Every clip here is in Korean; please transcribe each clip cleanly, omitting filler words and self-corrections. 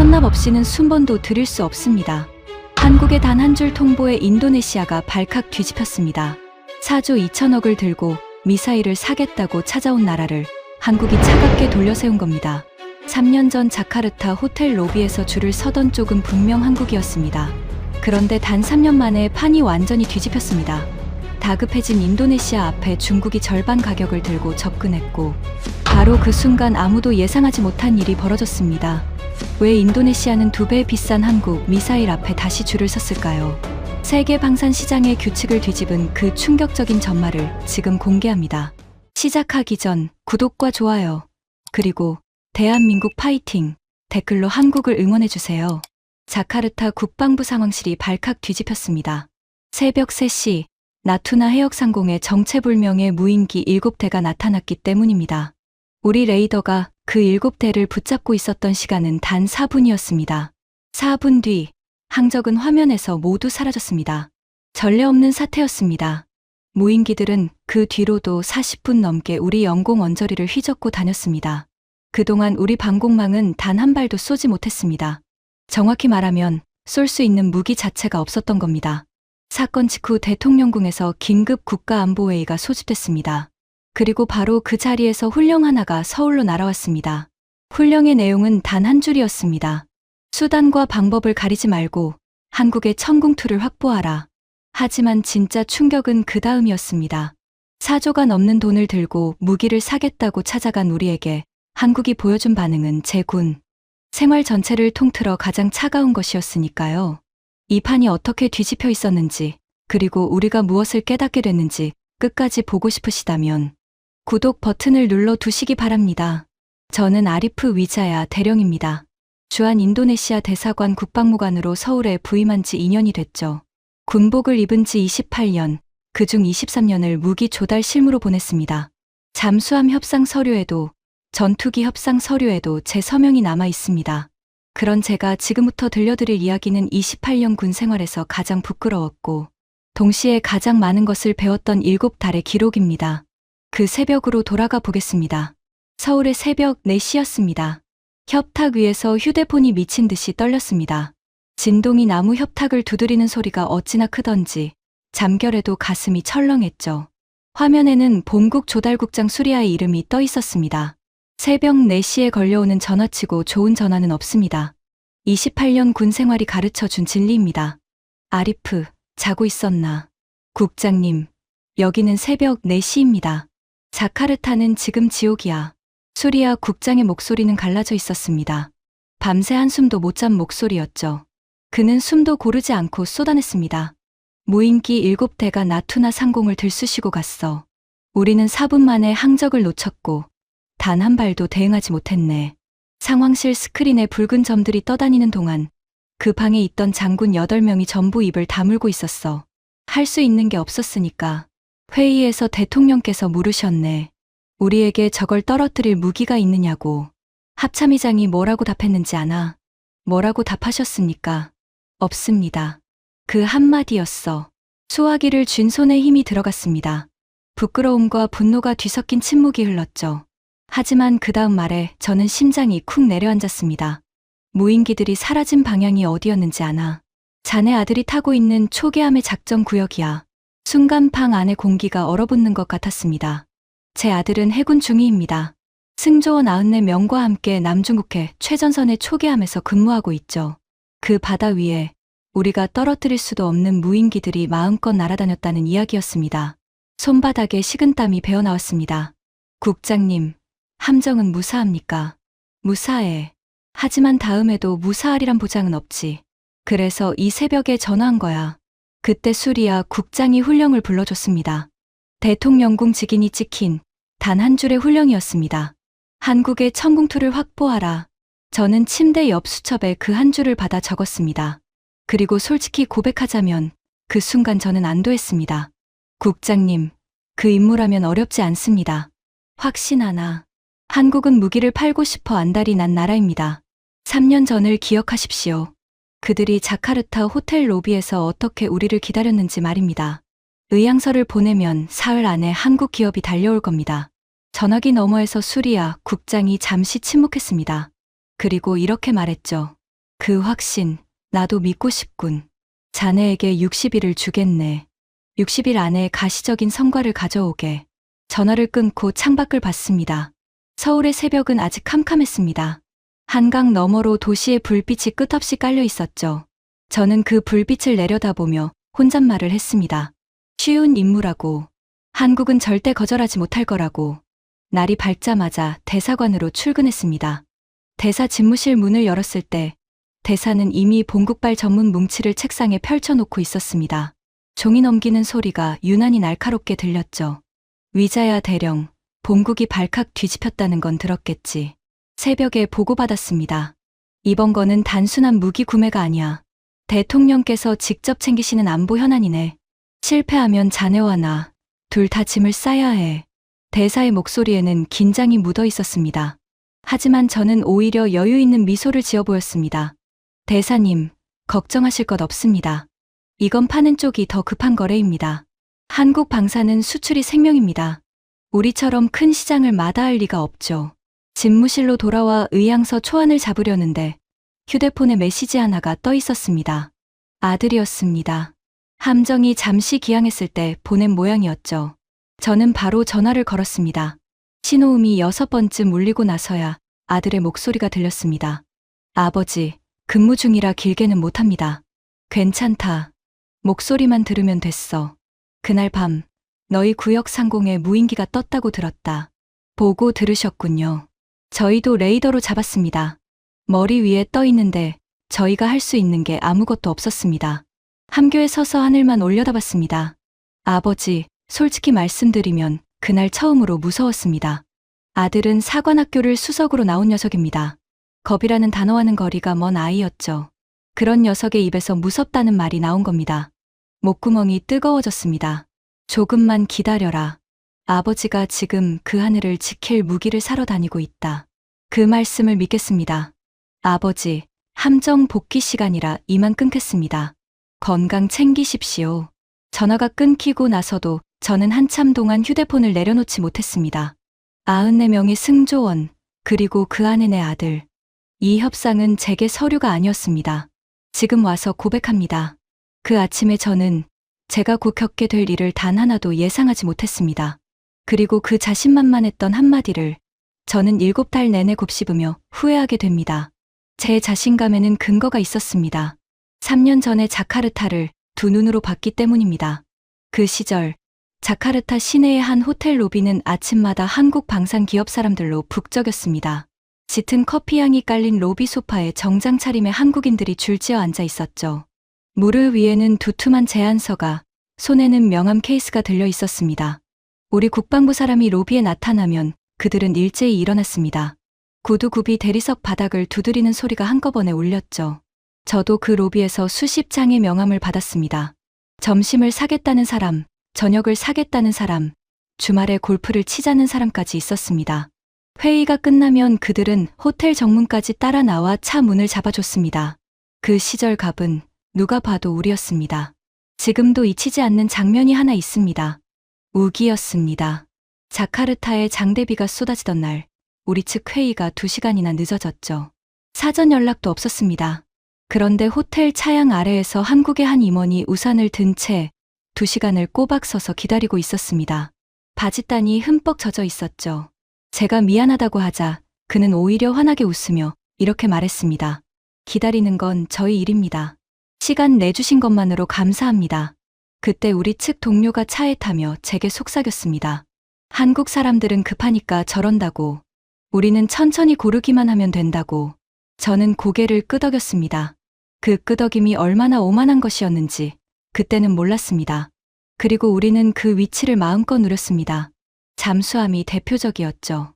헌납 없이는 순번도 드릴 수 없습니다. 한국의 단 한 줄 통보에 인도네시아가 발칵 뒤집혔습니다. 4조 2천억을 들고 미사일을 사겠다고 찾아온 나라를 한국이 차갑게 돌려세운 겁니다. 3년 전 자카르타 호텔 로비에서 줄을 서던 쪽은 분명 한국이었습니다. 그런데 단 3년 만에 판이 완전히 뒤집혔습니다. 다급해진 인도네시아 앞에 중국이 절반 가격을 들고 접근했고 바로 그 순간 아무도 예상하지 못한 일이 벌어졌습니다. 왜 인도네시아는 2배 비싼 한국 미사일 앞에 다시 줄을 섰을까요? 세계 방산 시장의 규칙을 뒤집은 그 충격적인 전말을 지금 공개합니다. 시작하기 전 구독과 좋아요, 그리고 대한민국 파이팅 댓글로 한국을 응원해주세요. 자카르타 국방부 상황실이 발칵 뒤집혔습니다. 새벽 3시 나투나 해역상공에 정체불명의 무인기 7대가 나타났기 때문입니다. 우리 레이더가 그 7대를 붙잡고 있었던 시간은 단 4분이었습니다. 4분 뒤 항적은 화면에서 모두 사라졌습니다. 전례 없는 사태였습니다. 무인기들은 그 뒤로도 40분 넘게 우리 영공 언저리를 휘젓고 다녔습니다. 그동안 우리 방공망은 단 한 발도 쏘지 못했습니다. 정확히 말하면 쏠 수 있는 무기 자체가 없었던 겁니다. 사건 직후 대통령궁에서 긴급 국가안보회의가 소집됐습니다. 그리고 바로 그 자리에서 훈령 하나가 서울로 날아왔습니다. 훈령의 내용은 단 한 줄이었습니다. 수단과 방법을 가리지 말고 한국의 천궁투를 확보하라. 하지만 진짜 충격은 그 다음이었습니다. 4조가 넘는 돈을 들고 무기를 사겠다고 찾아간 우리에게 한국이 보여준 반응은 제 군 생활 전체를 통틀어 가장 차가운 것이었으니까요. 이 판이 어떻게 뒤집혀 있었는지, 그리고 우리가 무엇을 깨닫게 됐는지 끝까지 보고 싶으시다면 구독 버튼을 눌러 두시기 바랍니다. 저는 아리프 위자야 대령입니다. 주한 인도네시아 대사관 국방무관으로 서울에 부임한 지 2년이 됐죠. 군복을 입은 지 28년, 그중 23년을 무기 조달 실무로 보냈습니다. 잠수함 협상 서류에도 전투기 협상 서류에도 제 서명이 남아 있습니다. 그런 제가 지금부터 들려드릴 이야기는 28년 군 생활에서 가장 부끄러웠고 동시에 가장 많은 것을 배웠던 7달의 기록입니다. 그 새벽으로 돌아가 보겠습니다. 서울의 새벽 4시였습니다. 협탁 위에서 휴대폰이 미친 듯이 떨렸습니다. 진동이 나무 협탁을 두드리는 소리가 어찌나 크던지 잠결에도 가슴이 철렁했죠. 화면에는 본국 조달국장 수리아의 이름이 떠 있었습니다. 새벽 4시에 걸려오는 전화치고 좋은 전화는 없습니다. 28년 군 생활이 가르쳐준 진리입니다. 아리프, 자고 있었나? 국장님, 여기는 새벽 4시입니다. 자카르타는 지금 지옥이야. 수리아 국장의 목소리는 갈라져 있었습니다. 밤새 한숨도 못 잔 목소리였죠. 그는 숨도 고르지 않고 쏟아냈습니다. 무인기 7대가 나투나 상공을 들쑤시고 갔어. 우리는 4분 만에 항적을 놓쳤고 단 한 발도 대응하지 못했네. 상황실 스크린에 붉은 점들이 떠다니는 동안 그 방에 있던 장군 8명이 전부 입을 다물고 있었어. 할 수 있는 게 없었으니까. 회의에서 대통령께서 물으셨네. 우리에게 저걸 떨어뜨릴 무기가 있느냐고. 합참의장이 뭐라고 답했는지 아나? 뭐라고 답하셨습니까? 없습니다. 그 한마디였어. 수화기를 쥔 손에 힘이 들어갔습니다. 부끄러움과 분노가 뒤섞인 침묵이 흘렀죠. 하지만 그 다음 말에 저는 심장이 쿵 내려앉았습니다. 무인기들이 사라진 방향이 어디였는지 아나? 자네 아들이 타고 있는 초계함의 작전 구역이야. 순간 방 안의 공기가 얼어붙는 것 같았습니다. 제 아들은 해군 중위입니다. 승조원 94명과 함께 남중국해 최전선의 초계함에서 근무하고 있죠. 그 바다 위에 우리가 떨어뜨릴 수도 없는 무인기들이 마음껏 날아다녔다는 이야기였습니다. 손바닥에 식은땀이 배어나왔습니다. 국장님, 함정은 무사합니까? 무사해. 하지만 다음에도 무사하리란 보장은 없지. 그래서 이 새벽에 전화한 거야. 그때 수리아 국장이 훈령을 불러줬습니다. 대통령궁 직인이 찍힌 단 한 줄의 훈령이었습니다. 한국의 천궁투를 확보하라. 저는 침대 옆 수첩에 그 한 줄을 받아 적었습니다. 그리고 솔직히 고백하자면 그 순간 저는 안도했습니다. 국장님, 그 임무라면 어렵지 않습니다. 확신하나. 한국은 무기를 팔고 싶어 안달이 난 나라입니다. 3년 전을 기억하십시오. 그들이 자카르타 호텔 로비에서 어떻게 우리를 기다렸는지 말입니다. 의향서를 보내면 사흘 안에 한국 기업이 달려올 겁니다. 전화기 너머에서 수리아 국장이 잠시 침묵했습니다. 그리고 이렇게 말했죠. 그 확신, 나도 믿고 싶군. 자네에게 60일을 주겠네. 60일 안에 가시적인 성과를 가져오게. 전화를 끊고 창밖을 봤습니다. 서울의 새벽은 아직 캄캄했습니다. 한강 너머로 도시의 불빛이 끝없이 깔려 있었죠. 저는 그 불빛을 내려다보며 혼잣말을 했습니다. 쉬운 임무라고. 한국은 절대 거절하지 못할 거라고. 날이 밝자마자 대사관으로 출근했습니다. 대사 집무실 문을 열었을 때 대사는 이미 본국발 전문 뭉치를 책상에 펼쳐놓고 있었습니다. 종이 넘기는 소리가 유난히 날카롭게 들렸죠. 위자야 대령, 본국이 발칵 뒤집혔다는 건 들었겠지. 새벽에 보고받았습니다. 이번 거는 단순한 무기 구매가 아니야. 대통령께서 직접 챙기시는 안보 현안이네. 실패하면 자네와 나, 둘 다 짐을 싸야 해. 대사의 목소리에는 긴장이 묻어 있었습니다. 하지만 저는 오히려 여유 있는 미소를 지어 보였습니다. 대사님, 걱정하실 것 없습니다. 이건 파는 쪽이 더 급한 거래입니다. 한국 방사는 수출이 생명입니다. 우리처럼 큰 시장을 마다할 리가 없죠. 집무실로 돌아와 의향서 초안을 잡으려는데 휴대폰에 메시지 하나가 떠 있었습니다. 아들이었습니다. 함정이 잠시 기항했을 때 보낸 모양이었죠. 저는 바로 전화를 걸었습니다. 신호음이 6번쯤 울리고 나서야 아들의 목소리가 들렸습니다. 아버지, 근무 중이라 길게는 못합니다. 괜찮다. 목소리만 들으면 됐어. 그날 밤 너희 구역 상공에 무인기가 떴다고 들었다. 보고 들으셨군요. 저희도 레이더로 잡았습니다. 머리 위에 떠 있는데 저희가 할 수 있는 게 아무것도 없었습니다. 함교에 서서 하늘만 올려다봤습니다. 아버지, 솔직히 말씀드리면 그날 처음으로 무서웠습니다. 아들은 사관학교를 수석으로 나온 녀석입니다. 겁이라는 단어와는 거리가 먼 아이였죠. 그런 녀석의 입에서 무섭다는 말이 나온 겁니다. 목구멍이 뜨거워졌습니다. 조금만 기다려라. 아버지가 지금 그 하늘을 지킬 무기를 사러 다니고 있다. 그 말씀을 믿겠습니다. 아버지, 함정 복귀 시간이라 이만 끊겠습니다. 건강 챙기십시오. 전화가 끊기고 나서도 저는 한참 동안 휴대폰을 내려놓지 못했습니다. 94명의 승조원, 그리고 그 안에 내 아들. 이 협상은 제게 서류가 아니었습니다. 지금 와서 고백합니다. 그 아침에 저는 제가 곧 겪게 될 일을 단 하나도 예상하지 못했습니다. 그리고 그 자신만만했던 한마디를 저는 7달 내내 곱씹으며 후회하게 됩니다. 제 자신감에는 근거가 있었습니다. 3년 전에 자카르타를 두 눈으로 봤기 때문입니다. 그 시절 자카르타 시내의 한 호텔 로비는 아침마다 한국 방산 기업 사람들로 북적였습니다. 짙은 커피향이 깔린 로비 소파에 정장 차림의 한국인들이 줄지어 앉아 있었죠. 무릎 위에는 두툼한 제안서가, 손에는 명함 케이스가 들려 있었습니다. 우리 국방부 사람이 로비에 나타나면 그들은 일제히 일어났습니다. 구두굽이 대리석 바닥을 두드리는 소리가 한꺼번에 울렸죠. 저도 그 로비에서 수십 장의 명함을 받았습니다. 점심을 사겠다는 사람, 저녁을 사겠다는 사람, 주말에 골프를 치자는 사람까지 있었습니다. 회의가 끝나면 그들은 호텔 정문까지 따라 나와 차 문을 잡아줬습니다. 그 시절 갑은 누가 봐도 우리였습니다. 지금도 잊히지 않는 장면이 하나 있습니다. 우기였습니다. 자카르타에 장대비가 쏟아지던 날, 우리 측 회의가 2시간이나 늦어졌죠. 사전 연락도 없었습니다. 그런데 호텔 차양 아래에서 한국의 한 임원이 우산을 든 채 2시간을 꼬박 서서 기다리고 있었습니다. 바짓단이 흠뻑 젖어 있었죠. 제가 미안하다고 하자 그는 오히려 환하게 웃으며 이렇게 말했습니다. 기다리는 건 저희 일입니다. 시간 내주신 것만으로 감사합니다. 그때 우리 측 동료가 차에 타며 제게 속삭였습니다. 한국 사람들은 급하니까 저런다고. 우리는 천천히 고르기만 하면 된다고. 저는 고개를 끄덕였습니다. 그 끄덕임이 얼마나 오만한 것이었는지 그때는 몰랐습니다. 그리고 우리는 그 위치를 마음껏 누렸습니다. 잠수함이 대표적이었죠.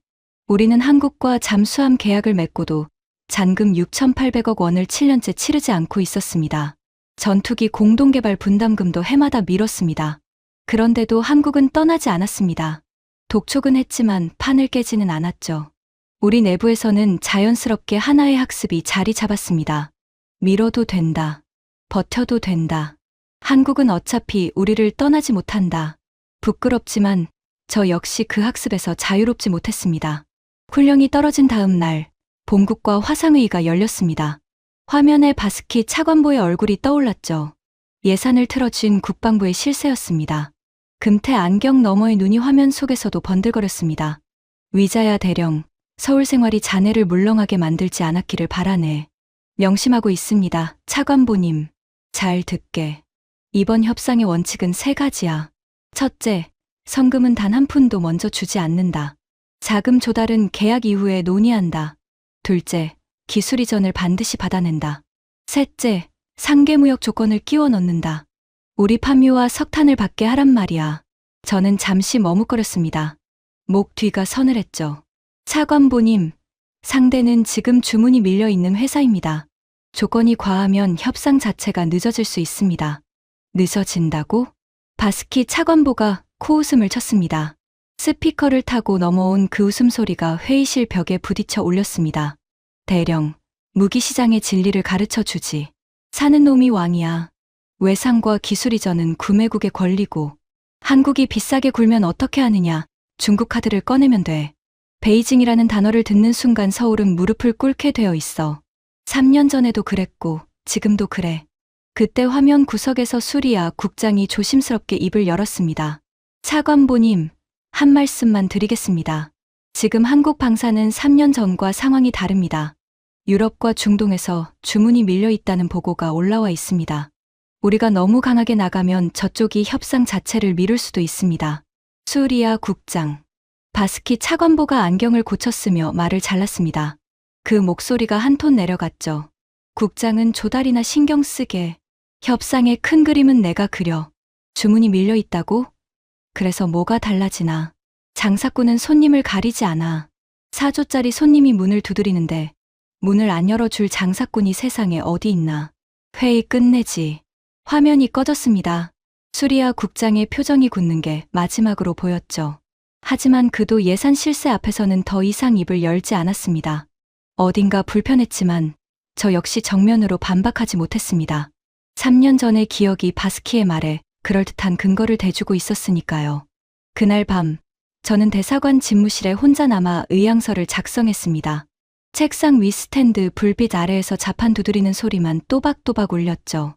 우리는 한국과 잠수함 계약을 맺고도 잔금 6,800억 원을 7년째 치르지 않고 있었습니다. 전투기 공동개발 분담금도 해마다 미뤘습니다. 그런데도 한국은 떠나지 않았습니다. 독촉은 했지만 판을 깨지는 않았죠. 우리 내부에서는 자연스럽게 하나의 학습이 자리 잡았습니다. 미뤄도 된다. 버텨도 된다. 한국은 어차피 우리를 떠나지 못한다. 부끄럽지만 저 역시 그 학습에서 자유롭지 못했습니다. 훈령이 떨어진 다음 날 본국과 화상회의가 열렸습니다. 화면에 바스키 차관보의 얼굴이 떠올랐죠. 예산을 틀어준 국방부의 실세였습니다. 금태 안경 너머의 눈이 화면 속에서도 번들거렸습니다. 위자야 대령, 서울 생활이 자네를 물렁하게 만들지 않았기를 바라네. 명심하고 있습니다. 차관보님. 잘 듣게. 이번 협상의 원칙은 3가지야. 첫째, 성금은 단 한 푼도 먼저 주지 않는다. 자금 조달은 계약 이후에 논의한다. 둘째, 기술 이전을 반드시 받아낸다. 셋째, 상계무역 조건을 끼워 넣는다. 우리 파묘와 석탄을 받게 하란 말이야. 저는 잠시 머뭇거렸습니다. 목 뒤가 서늘했죠. 차관보님, 상대는 지금 주문이 밀려 있는 회사입니다. 조건이 과하면 협상 자체가 늦어질 수 있습니다. 늦어진다고? 바스키 차관보가 코웃음을 쳤습니다. 스피커를 타고 넘어온 그 웃음소리가 회의실 벽에 부딪혀 울렸습니다. 대령, 무기시장의 진리를 가르쳐 주지. 사는 놈이 왕이야. 외상과 기술 이전은 구매국의 권리고, 한국이 비싸게 굴면 어떻게 하느냐. 중국 카드를 꺼내면 돼. 베이징이라는 단어를 듣는 순간 서울은 무릎을 꿇게 되어 있어. 3년 전에도 그랬고 지금도 그래. 그때 화면 구석에서 수리아 국장이 조심스럽게 입을 열었습니다. 차관보님, 한 말씀만 드리겠습니다. 지금 한국 방사는 3년 전과 상황이 다릅니다. 유럽과 중동에서 주문이 밀려 있다는 보고가 올라와 있습니다. 우리가 너무 강하게 나가면 저쪽이 협상 자체를 미룰 수도 있습니다. 수리아 국장. 바스키 차관보가 안경을 고쳤으며 말을 잘랐습니다. 그 목소리가 한 톤 내려갔죠. 국장은 조달이나 신경 쓰게. 협상의 큰 그림은 내가 그려. 주문이 밀려 있다고? 그래서 뭐가 달라지나. 장사꾼은 손님을 가리지 않아. 4조짜리 손님이 문을 두드리는데 문을 안 열어줄 장사꾼이 세상에 어디 있나. 회의 끝내지. 화면이 꺼졌습니다. 수리아 국장의 표정이 굳는 게 마지막으로 보였죠. 하지만 그도 예산 실세 앞에서는 더 이상 입을 열지 않았습니다. 어딘가 불편했지만 저 역시 정면으로 반박하지 못했습니다. 3년 전의 기억이 바스키의 말에 그럴듯한 근거를 대주고 있었으니까요. 그날 밤, 저는 대사관 집무실에 혼자 남아 의향서를 작성했습니다. 책상 위 스탠드 불빛 아래에서 자판 두드리는 소리만 또박또박 울렸죠.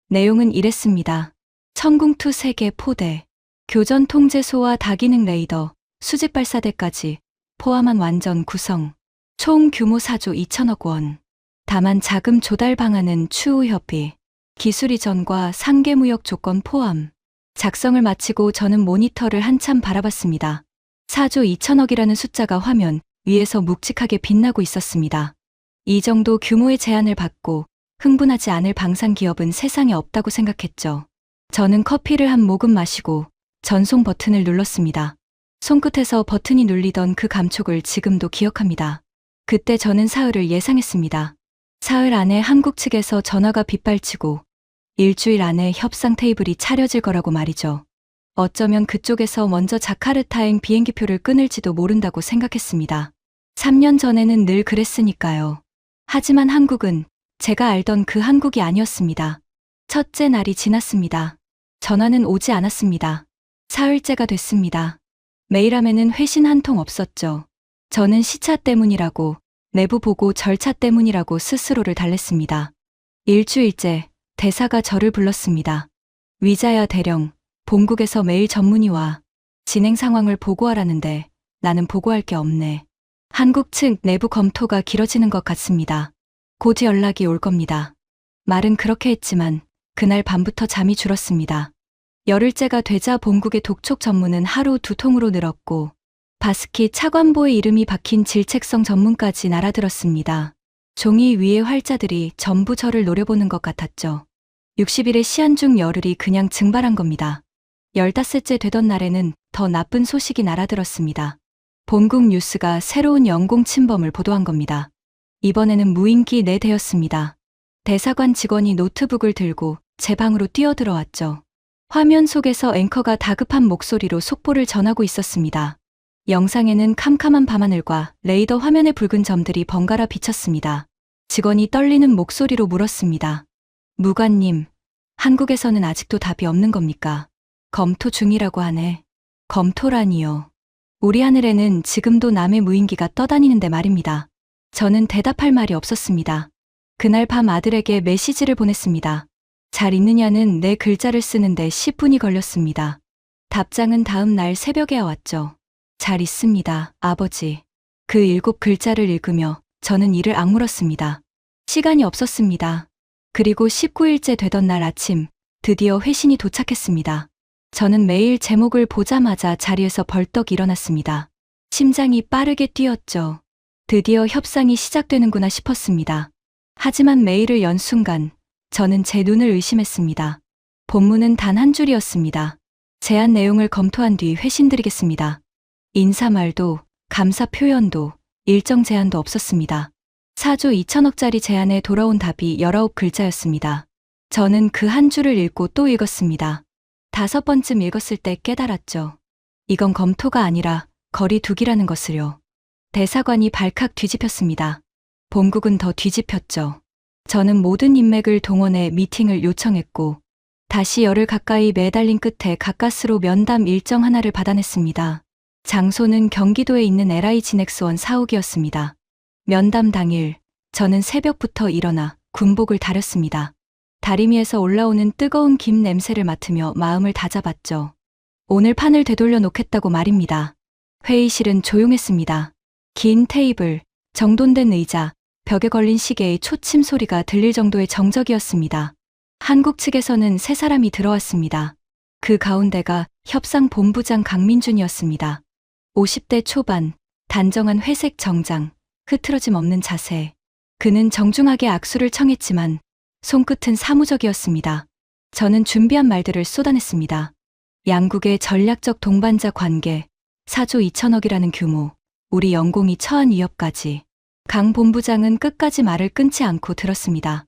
내용은 이랬습니다. 천궁투 3개 포대, 교전 통제소와 다기능 레이더, 수직 발사대까지 포함한 완전 구성, 총 규모 4조 2천억 원. 다만 자금 조달 방안은 추후 협의, 기술 이전과 상계무역 조건 포함. 작성을 마치고 저는 모니터를 한참 바라봤습니다. 4조 2천억이라는 숫자가 화면 위에서 묵직하게 빛나고 있었습니다. 이 정도 규모의 제안을 받고 흥분하지 않을 방산 기업은 세상에 없다고 생각했죠. 저는 커피를 한 모금 마시고 전송 버튼을 눌렀습니다. 손끝에서 버튼이 눌리던 그 감촉을 지금도 기억합니다. 그때 저는 사흘을 예상했습니다. 사흘 안에 한국 측에서 전화가 빗발치고 일주일 안에 협상 테이블이 차려질 거라고 말이죠. 어쩌면 그쪽에서 먼저 자카르타행 비행기표를 끊을지도 모른다고 생각했습니다. 3년 전에는 늘 그랬으니까요. 하지만 한국은 제가 알던 그 한국이 아니었습니다. 첫째 날이 지났습니다. 전화는 오지 않았습니다. 사흘째가 됐습니다. 메일함에는 회신 한 통 없었죠. 저는 시차 때문이라고, 내부 보고 절차 때문이라고 스스로를 달랬습니다. 일주일째, 대사가 저를 불렀습니다. 위자야 대령, 본국에서 메일 전문이 와. 진행 상황을 보고하라는데 나는 보고할 게 없네. 한국 측 내부 검토가 길어지는 것 같습니다. 곧 연락이 올 겁니다. 말은 그렇게 했지만 그날 밤부터 잠이 줄었습니다. 열흘째가 되자 본국의 독촉 전문은 하루 2통으로 늘었고 바스키 차관보의 이름이 박힌 질책성 전문까지 날아들었습니다. 종이 위의 활자들이 전부 저를 노려보는 것 같았죠. 60일의 시한 중 열흘이 그냥 증발한 겁니다. 15째 되던 날에는 더 나쁜 소식이 날아들었습니다. 본국 뉴스가 새로운 영공 침범을 보도한 겁니다. 이번에는 무인기 4대였습니다. 대사관 직원이 노트북을 들고 제 방으로 뛰어들어왔죠. 화면 속에서 앵커가 다급한 목소리로 속보를 전하고 있었습니다. 영상에는 캄캄한 밤하늘과 레이더 화면의 붉은 점들이 번갈아 비쳤습니다. 직원이 떨리는 목소리로 물었습니다. 무관님, 한국에서는 아직도 답이 없는 겁니까? 검토 중이라고 하네. 검토라니요. 우리 하늘에는 지금도 남의 무인기가 떠다니는데 말입니다. 저는 대답할 말이 없었습니다. 그날 밤 아들에게 메시지를 보냈습니다. 잘 있느냐는 내 글자를 쓰는데 10분이 걸렸습니다. 답장은 다음 날 새벽에 왔죠. 잘 있습니다, 아버지. 그 7글자를 읽으며 저는 이를 악물었습니다. 시간이 없었습니다. 그리고 19일째 되던 날 아침, 드디어 회신이 도착했습니다. 저는 메일 제목을 보자마자 자리에서 벌떡 일어났습니다. 심장이 빠르게 뛰었죠. 드디어 협상이 시작되는구나 싶었습니다. 하지만 메일을 연 순간 저는 제 눈을 의심했습니다. 본문은 단 한 줄이었습니다. 제안 내용을 검토한 뒤 회신드리겠습니다. 인사말도 감사 표현도 일정 제한도 없었습니다. 4조 2천억짜리 제안에 돌아온 답이 19글자였습니다. 저는 그 한 줄을 읽고 또 읽었습니다. 5번쯤 읽었을 때 깨달았죠. 이건 검토가 아니라 거리두기라는 것을요. 대사관이 발칵 뒤집혔습니다. 본국은 더 뒤집혔죠. 저는 모든 인맥을 동원해 미팅을 요청했고 다시 열흘 가까이 매달린 끝에 가까스로 면담 일정 하나를 받아냈습니다. 장소는 경기도에 있는 LI 진엑스원 사옥이었습니다. 면담 당일 저는 새벽부터 일어나 군복을 다렸습니다. 다리미에서 올라오는 뜨거운 김 냄새를 맡으며 마음을 다잡았죠. 오늘 판을 되돌려 놓겠다고 말입니다. 회의실은 조용했습니다. 긴 테이블, 정돈된 의자, 벽에 걸린 시계의 초침 소리가 들릴 정도의 정적이었습니다. 한국 측에서는 세 사람이 들어왔습니다. 그 가운데가 협상본부장 강민준이었습니다. 50대 초반, 단정한 회색 정장, 흐트러짐 없는 자세. 그는 정중하게 악수를 청했지만 손끝은 사무적이었습니다. 저는 준비한 말들을 쏟아냈습니다. 양국의 전략적 동반자 관계, 4조 2천억이라는 규모, 우리 영공이 처한 위협까지. 강 본부장은 끝까지 말을 끊지 않고 들었습니다.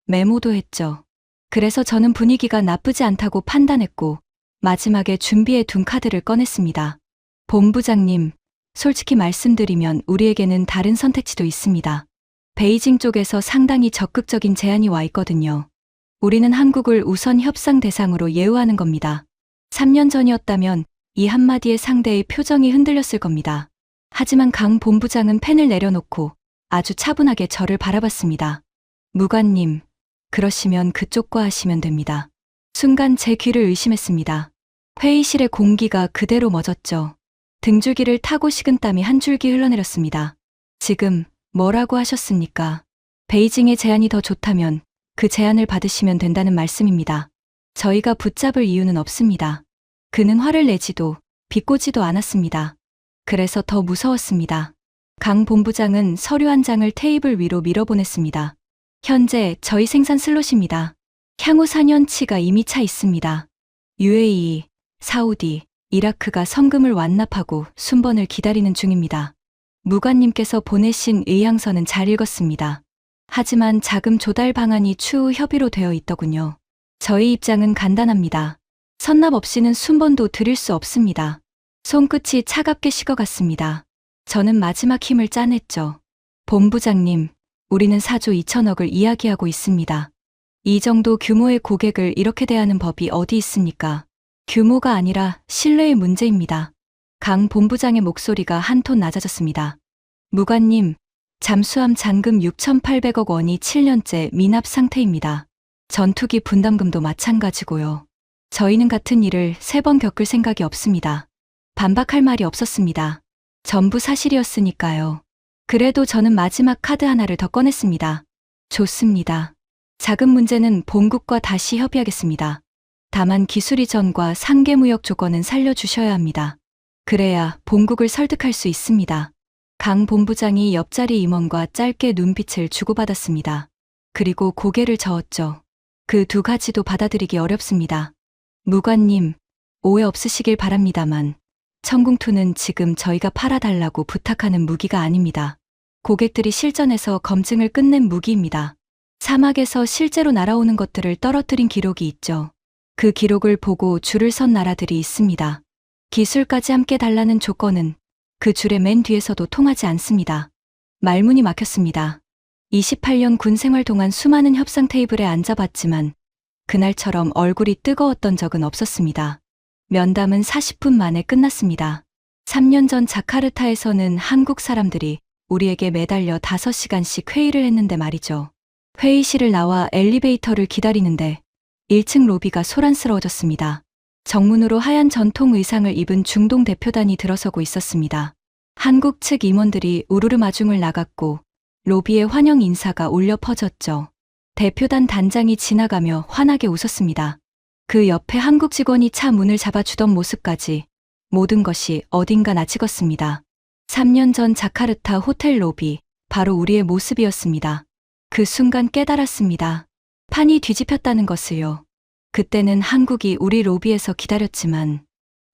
메모도 했죠. 그래서 저는 분위기가 나쁘지 않다고 판단했고 마지막에 준비해 둔 카드를 꺼냈습니다. 본부장님, 솔직히 말씀드리면 우리에게는 다른 선택지도 있습니다. 베이징 쪽에서 상당히 적극적인 제안이 와 있거든요. 우리는 한국을 우선 협상 대상으로 예우하는 겁니다. 3년 전이었다면 이 한마디에 상대의 표정이 흔들렸을 겁니다. 하지만 강 본부장은 펜을 내려놓고 아주 차분하게 저를 바라봤습니다. 무관님, 그러시면 그쪽과 하시면 됩니다. 순간 제 귀를 의심했습니다. 회의실의 공기가 그대로 멎었죠. 등줄기를 타고 식은땀이 한 줄기 흘러내렸습니다. 지금 뭐라고 하셨습니까? 베이징의 제안이 더 좋다면 그 제안을 받으시면 된다는 말씀입니다. 저희가 붙잡을 이유는 없습니다. 그는 화를 내지도 비꼬지도 않았습니다. 그래서 더 무서웠습니다. 강 본부장은 서류 한 장을 테이블 위로 밀어보냈습니다. 현재 저희 생산 슬롯입니다. 향후 4년치가 이미 차 있습니다. UAE, 사우디, 이라크가 성금을 완납하고 순번을 기다리는 중입니다. 무관님께서 보내신 의향서는 잘 읽었습니다. 하지만 자금 조달 방안이 추후 협의로 되어 있더군요. 저희 입장은 간단합니다. 선납 없이는 순번도 드릴 수 없습니다. 손끝이 차갑게 식어갔습니다. 저는 마지막 힘을 짜냈죠. 본부장님, 우리는 4조 2천억을 이야기하고 있습니다. 이 정도 규모의 고객을 이렇게 대하는 법이 어디 있습니까? 규모가 아니라 신뢰의 문제입니다. 강 본부장의 목소리가 한 톤 낮아졌습니다. 무관님, 잠수함 잔금 6,800억 원이 7년째 미납 상태입니다. 전투기 분담금도 마찬가지고요. 저희는 같은 일을 3번 겪을 생각이 없습니다. 반박할 말이 없었습니다. 전부 사실이었으니까요. 그래도 저는 마지막 카드 하나를 더 꺼냈습니다. 좋습니다. 자금 문제는 본국과 다시 협의하겠습니다. 다만 기술 이전과 상계무역 조건은 살려주셔야 합니다. 그래야 본국을 설득할 수 있습니다. 강 본부장이 옆자리 임원과 짧게 눈빛을 주고받았습니다. 그리고 고개를 저었죠. 그 두 가지도 받아들이기 어렵습니다. 무관님, 오해 없으시길 바랍니다만 청궁투는 지금 저희가 팔아달라고 부탁하는 무기가 아닙니다. 고객들이 실전에서 검증을 끝낸 무기입니다. 사막에서 실제로 날아오는 것들을 떨어뜨린 기록이 있죠. 그 기록을 보고 줄을 선 나라들이 있습니다. 기술까지 함께 달라는 조건은 그 줄의 맨 뒤에서도 통하지 않습니다. 말문이 막혔습니다. 28년 군 생활 동안 수많은 협상 테이블에 앉아봤지만 그날처럼 얼굴이 뜨거웠던 적은 없었습니다. 면담은 40분 만에 끝났습니다. 3년 전 자카르타에서는 한국 사람들이 우리에게 매달려 5시간씩 회의를 했는데 말이죠. 회의실을 나와 엘리베이터를 기다리는데 1층 로비가 소란스러워졌습니다. 정문으로 하얀 전통 의상을 입은 중동 대표단이 들어서고 있었습니다. 한국 측 임원들이 우르르 마중을 나갔고 로비에 환영 인사가 울려 퍼졌죠. 대표단 단장이 지나가며 환하게 웃었습니다. 그 옆에 한국 직원이 차 문을 잡아주던 모습까지 모든 것이 어딘가 낯익었습니다. 3년 전 자카르타 호텔 로비, 바로 우리의 모습이었습니다. 그 순간 깨달았습니다. 판이 뒤집혔다는 것을요. 그때는 한국이 우리 로비에서 기다렸지만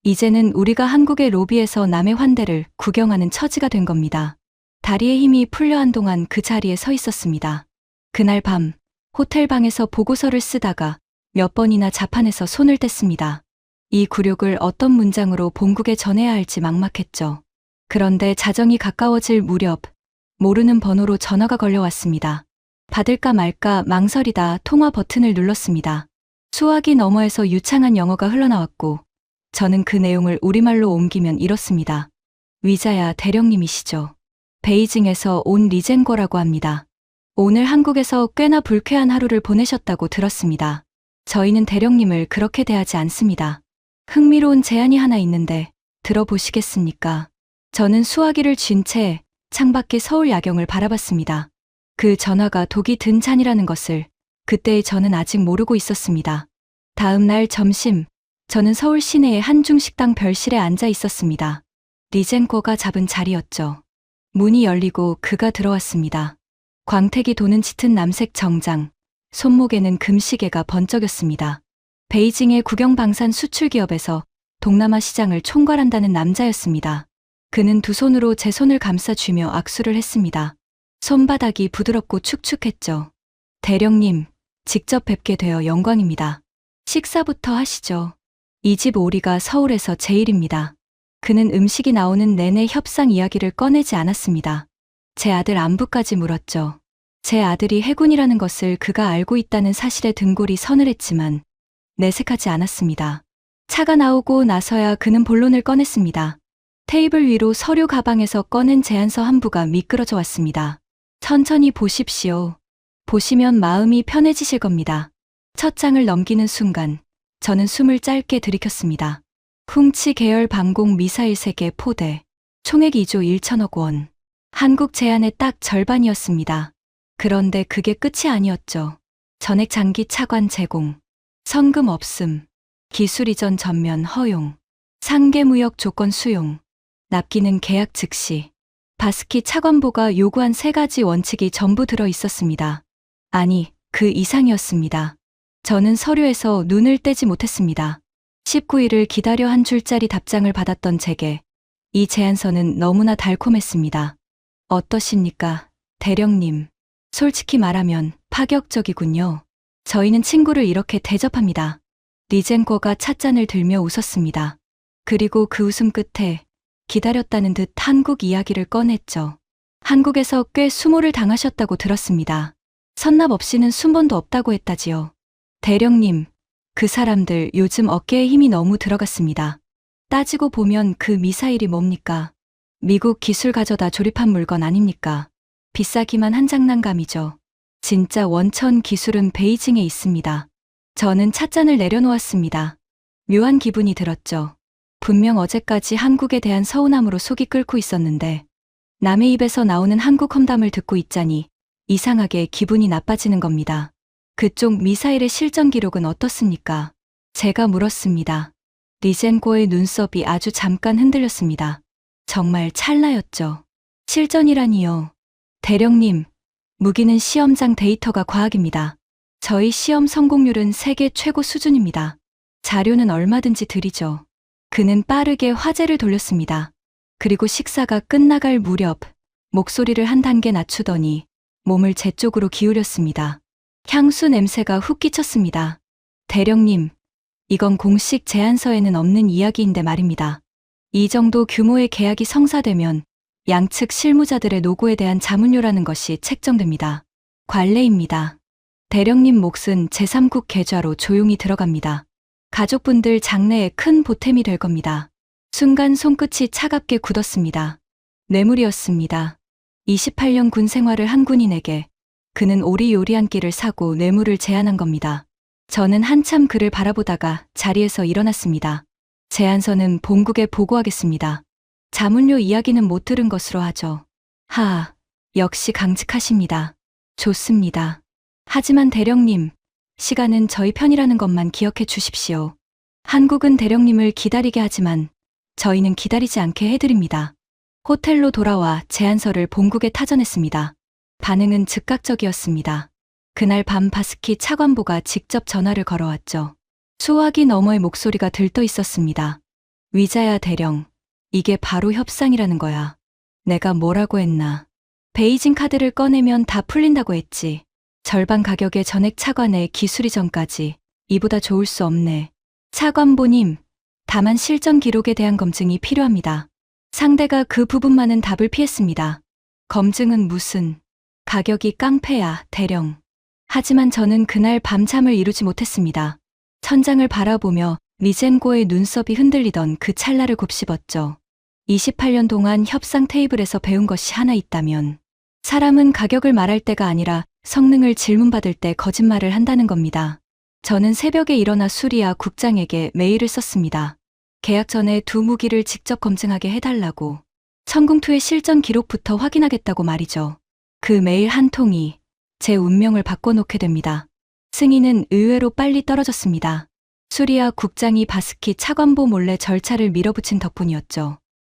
이제는 우리가 한국의 로비에서 남의 환대를 구경하는 처지가 된 겁니다. 다리에 힘이 풀려 한동안 그 자리에 서 있었습니다. 그날 밤 호텔 방에서 보고서를 쓰다가 몇 번이나 자판에서 손을 뗐습니다. 이 굴욕을 어떤 문장으로 본국에 전해야 할지 막막했죠. 그런데 자정이 가까워질 무렵 모르는 번호로 전화가 걸려왔습니다. 받을까 말까 망설이다 통화 버튼을 눌렀습니다. 수화기 너머에서 유창한 영어가 흘러나왔고 저는 그 내용을 우리말로 옮기면 이렇습니다. 위자야 대령님이시죠. 베이징에서 온 리젠고라고 합니다. 오늘 한국에서 꽤나 불쾌한 하루를 보내셨다고 들었습니다. 저희는 대령님을 그렇게 대하지 않습니다. 흥미로운 제안이 하나 있는데 들어보시겠습니까? 저는 수화기를 쥔 채 창밖의 서울 야경을 바라봤습니다. 그 전화가 독이 든 잔이라는 것을 그때의 저는 아직 모르고 있었습니다. 다음 날 점심, 저는 서울 시내의 한 중식당 별실에 앉아 있었습니다. 리젠코가 잡은 자리였죠. 문이 열리고 그가 들어왔습니다. 광택이 도는 짙은 남색 정장, 손목에는 금시계가 번쩍였습니다. 베이징의 국영방산 수출기업에서 동남아 시장을 총괄한다는 남자였습니다. 그는 두 손으로 제 손을 감싸쥐며 악수를 했습니다. 손바닥이 부드럽고 축축했죠. 대령님, 직접 뵙게 되어 영광입니다. 식사부터 하시죠. 이 집 오리가 서울에서 제일입니다. 그는 음식이 나오는 내내 협상 이야기를 꺼내지 않았습니다. 제 아들 안부까지 물었죠. 제 아들이 해군이라는 것을 그가 알고 있다는 사실에 등골이 서늘했지만 내색하지 않았습니다. 차가 나오고 나서야 그는 본론을 꺼냈습니다. 테이블 위로 서류 가방에서 꺼낸 제안서 한 부가 미끄러져 왔습니다. 천천히 보십시오. 보시면 마음이 편해지실 겁니다. 첫 장을 넘기는 순간 저는 숨을 짧게 들이켰습니다. 훔치 계열 방공 미사일 3개 포대, 총액 2조 1천억 원. 한국 제안의 딱 절반이었습니다. 그런데 그게 끝이 아니었죠. 전액 장기 차관 제공, 성금 없음, 기술 이전 전면 허용, 상계 무역 조건 수용, 납기는 계약 즉시. 바스키 차관보가 요구한 3가지 원칙이 전부 들어 있었습니다. 아니, 그 이상이었습니다. 저는 서류에서 눈을 떼지 못했습니다. 19일을 기다려 한 줄짜리 답장을 받았던 제게 이 제안서는 너무나 달콤했습니다. 어떠십니까, 대령님? 솔직히 말하면 파격적이군요. 저희는 친구를 이렇게 대접합니다. 리젠코가 찻잔을 들며 웃었습니다. 그리고 그 웃음 끝에 기다렸다는 듯 한국 이야기를 꺼냈죠. 한국에서 꽤 수모를 당하셨다고 들었습니다. 선납 없이는 순번도 없다고 했다지요. 대령님, 그 사람들 요즘 어깨에 힘이 너무 들어갔습니다. 따지고 보면 그 미사일이 뭡니까? 미국 기술 가져다 조립한 물건 아닙니까? 비싸기만 한 장난감이죠. 진짜 원천 기술은 베이징에 있습니다. 저는 찻잔을 내려놓았습니다. 묘한 기분이 들었죠. 분명 어제까지 한국에 대한 서운함으로 속이 끓고 있었는데 남의 입에서 나오는 한국 험담을 듣고 있자니 이상하게 기분이 나빠지는 겁니다. 그쪽 미사일의 실전 기록은 어떻습니까? 제가 물었습니다. 리젠코의 눈썹이 아주 잠깐 흔들렸습니다. 정말 찰나였죠. 실전이라니요. 대령님, 무기는 시험장 데이터가 과학입니다. 저희 시험 성공률은 세계 최고 수준입니다. 자료는 얼마든지 드리죠. 그는 빠르게 화제를 돌렸습니다. 그리고 식사가 끝나갈 무렵 목소리를 한 단계 낮추더니 몸을 제 쪽으로 기울였습니다. 향수 냄새가 훅 끼쳤습니다. 대령님, 이건 공식 제안서에는 없는 이야기인데 말입니다. 이 정도 규모의 계약이 성사되면 양측 실무자들의 노고에 대한 자문료라는 것이 책정됩니다. 관례입니다. 대령님 몫은 제3국 계좌로 조용히 들어갑니다. 가족분들 장래에 큰 보탬이 될 겁니다. 순간 손끝이 차갑게 굳었습니다. 뇌물이었습니다. 28년 군 생활을 한 군인에게 그는 오리요리한 끼를 사고 뇌물을 제안한 겁니다. 저는 한참 그를 바라보다가 자리에서 일어났습니다. 제안서는 본국에 보고하겠습니다. 자문료 이야기는 못 들은 것으로 하죠. 하하, 역시 강직하십니다. 좋습니다. 하지만 대령님, 시간은 저희 편이라는 것만 기억해 주십시오. 한국은 대령님을 기다리게 하지만 저희는 기다리지 않게 해드립니다. 호텔로 돌아와 제안서를 본국에 타전했습니다. 반응은 즉각적이었습니다. 그날 밤 바스키 차관보가 직접 전화를 걸어왔죠. 수화기 너머의 목소리가 들떠 있었습니다. 위자야 대령, 이게 바로 협상이라는 거야. 내가 뭐라고 했나. 베이징 카드를 꺼내면 다 풀린다고 했지. 절반 가격의 전액 차관에 기술이 전까지. 이보다 좋을 수 없네. 차관보님, 다만 실전 기록에 대한 검증이 필요합니다. 상대가 그 부분만은 답을 피했습니다. 검증은 무슨. 가격이 깡패야, 대령. 하지만 저는 그날 밤잠을 이루지 못했습니다. 천장을 바라보며 리젠고의 눈썹이 흔들리던 그 찰나를 곱씹었죠. 28년 동안 협상 테이블에서 배운 것이 하나 있다면 사람은 가격을 말할 때가 아니라 성능을 질문받을 때 거짓말을 한다는 겁니다. 저는 새벽에 일어나 수리아 국장에게 메일을 썼습니다. 계약 전에 두 무기를 직접 검증하게 해달라고. 천궁투의 실전 기록부터 확인하겠다고 말이죠. 그 메일 한 통이 제 운명을 바꿔놓게 됩니다. 승인은 의외로 빨리 떨어졌습니다. 수리아 국장이 바스키 차관보 몰래 절차를 밀어붙인 덕분이었죠.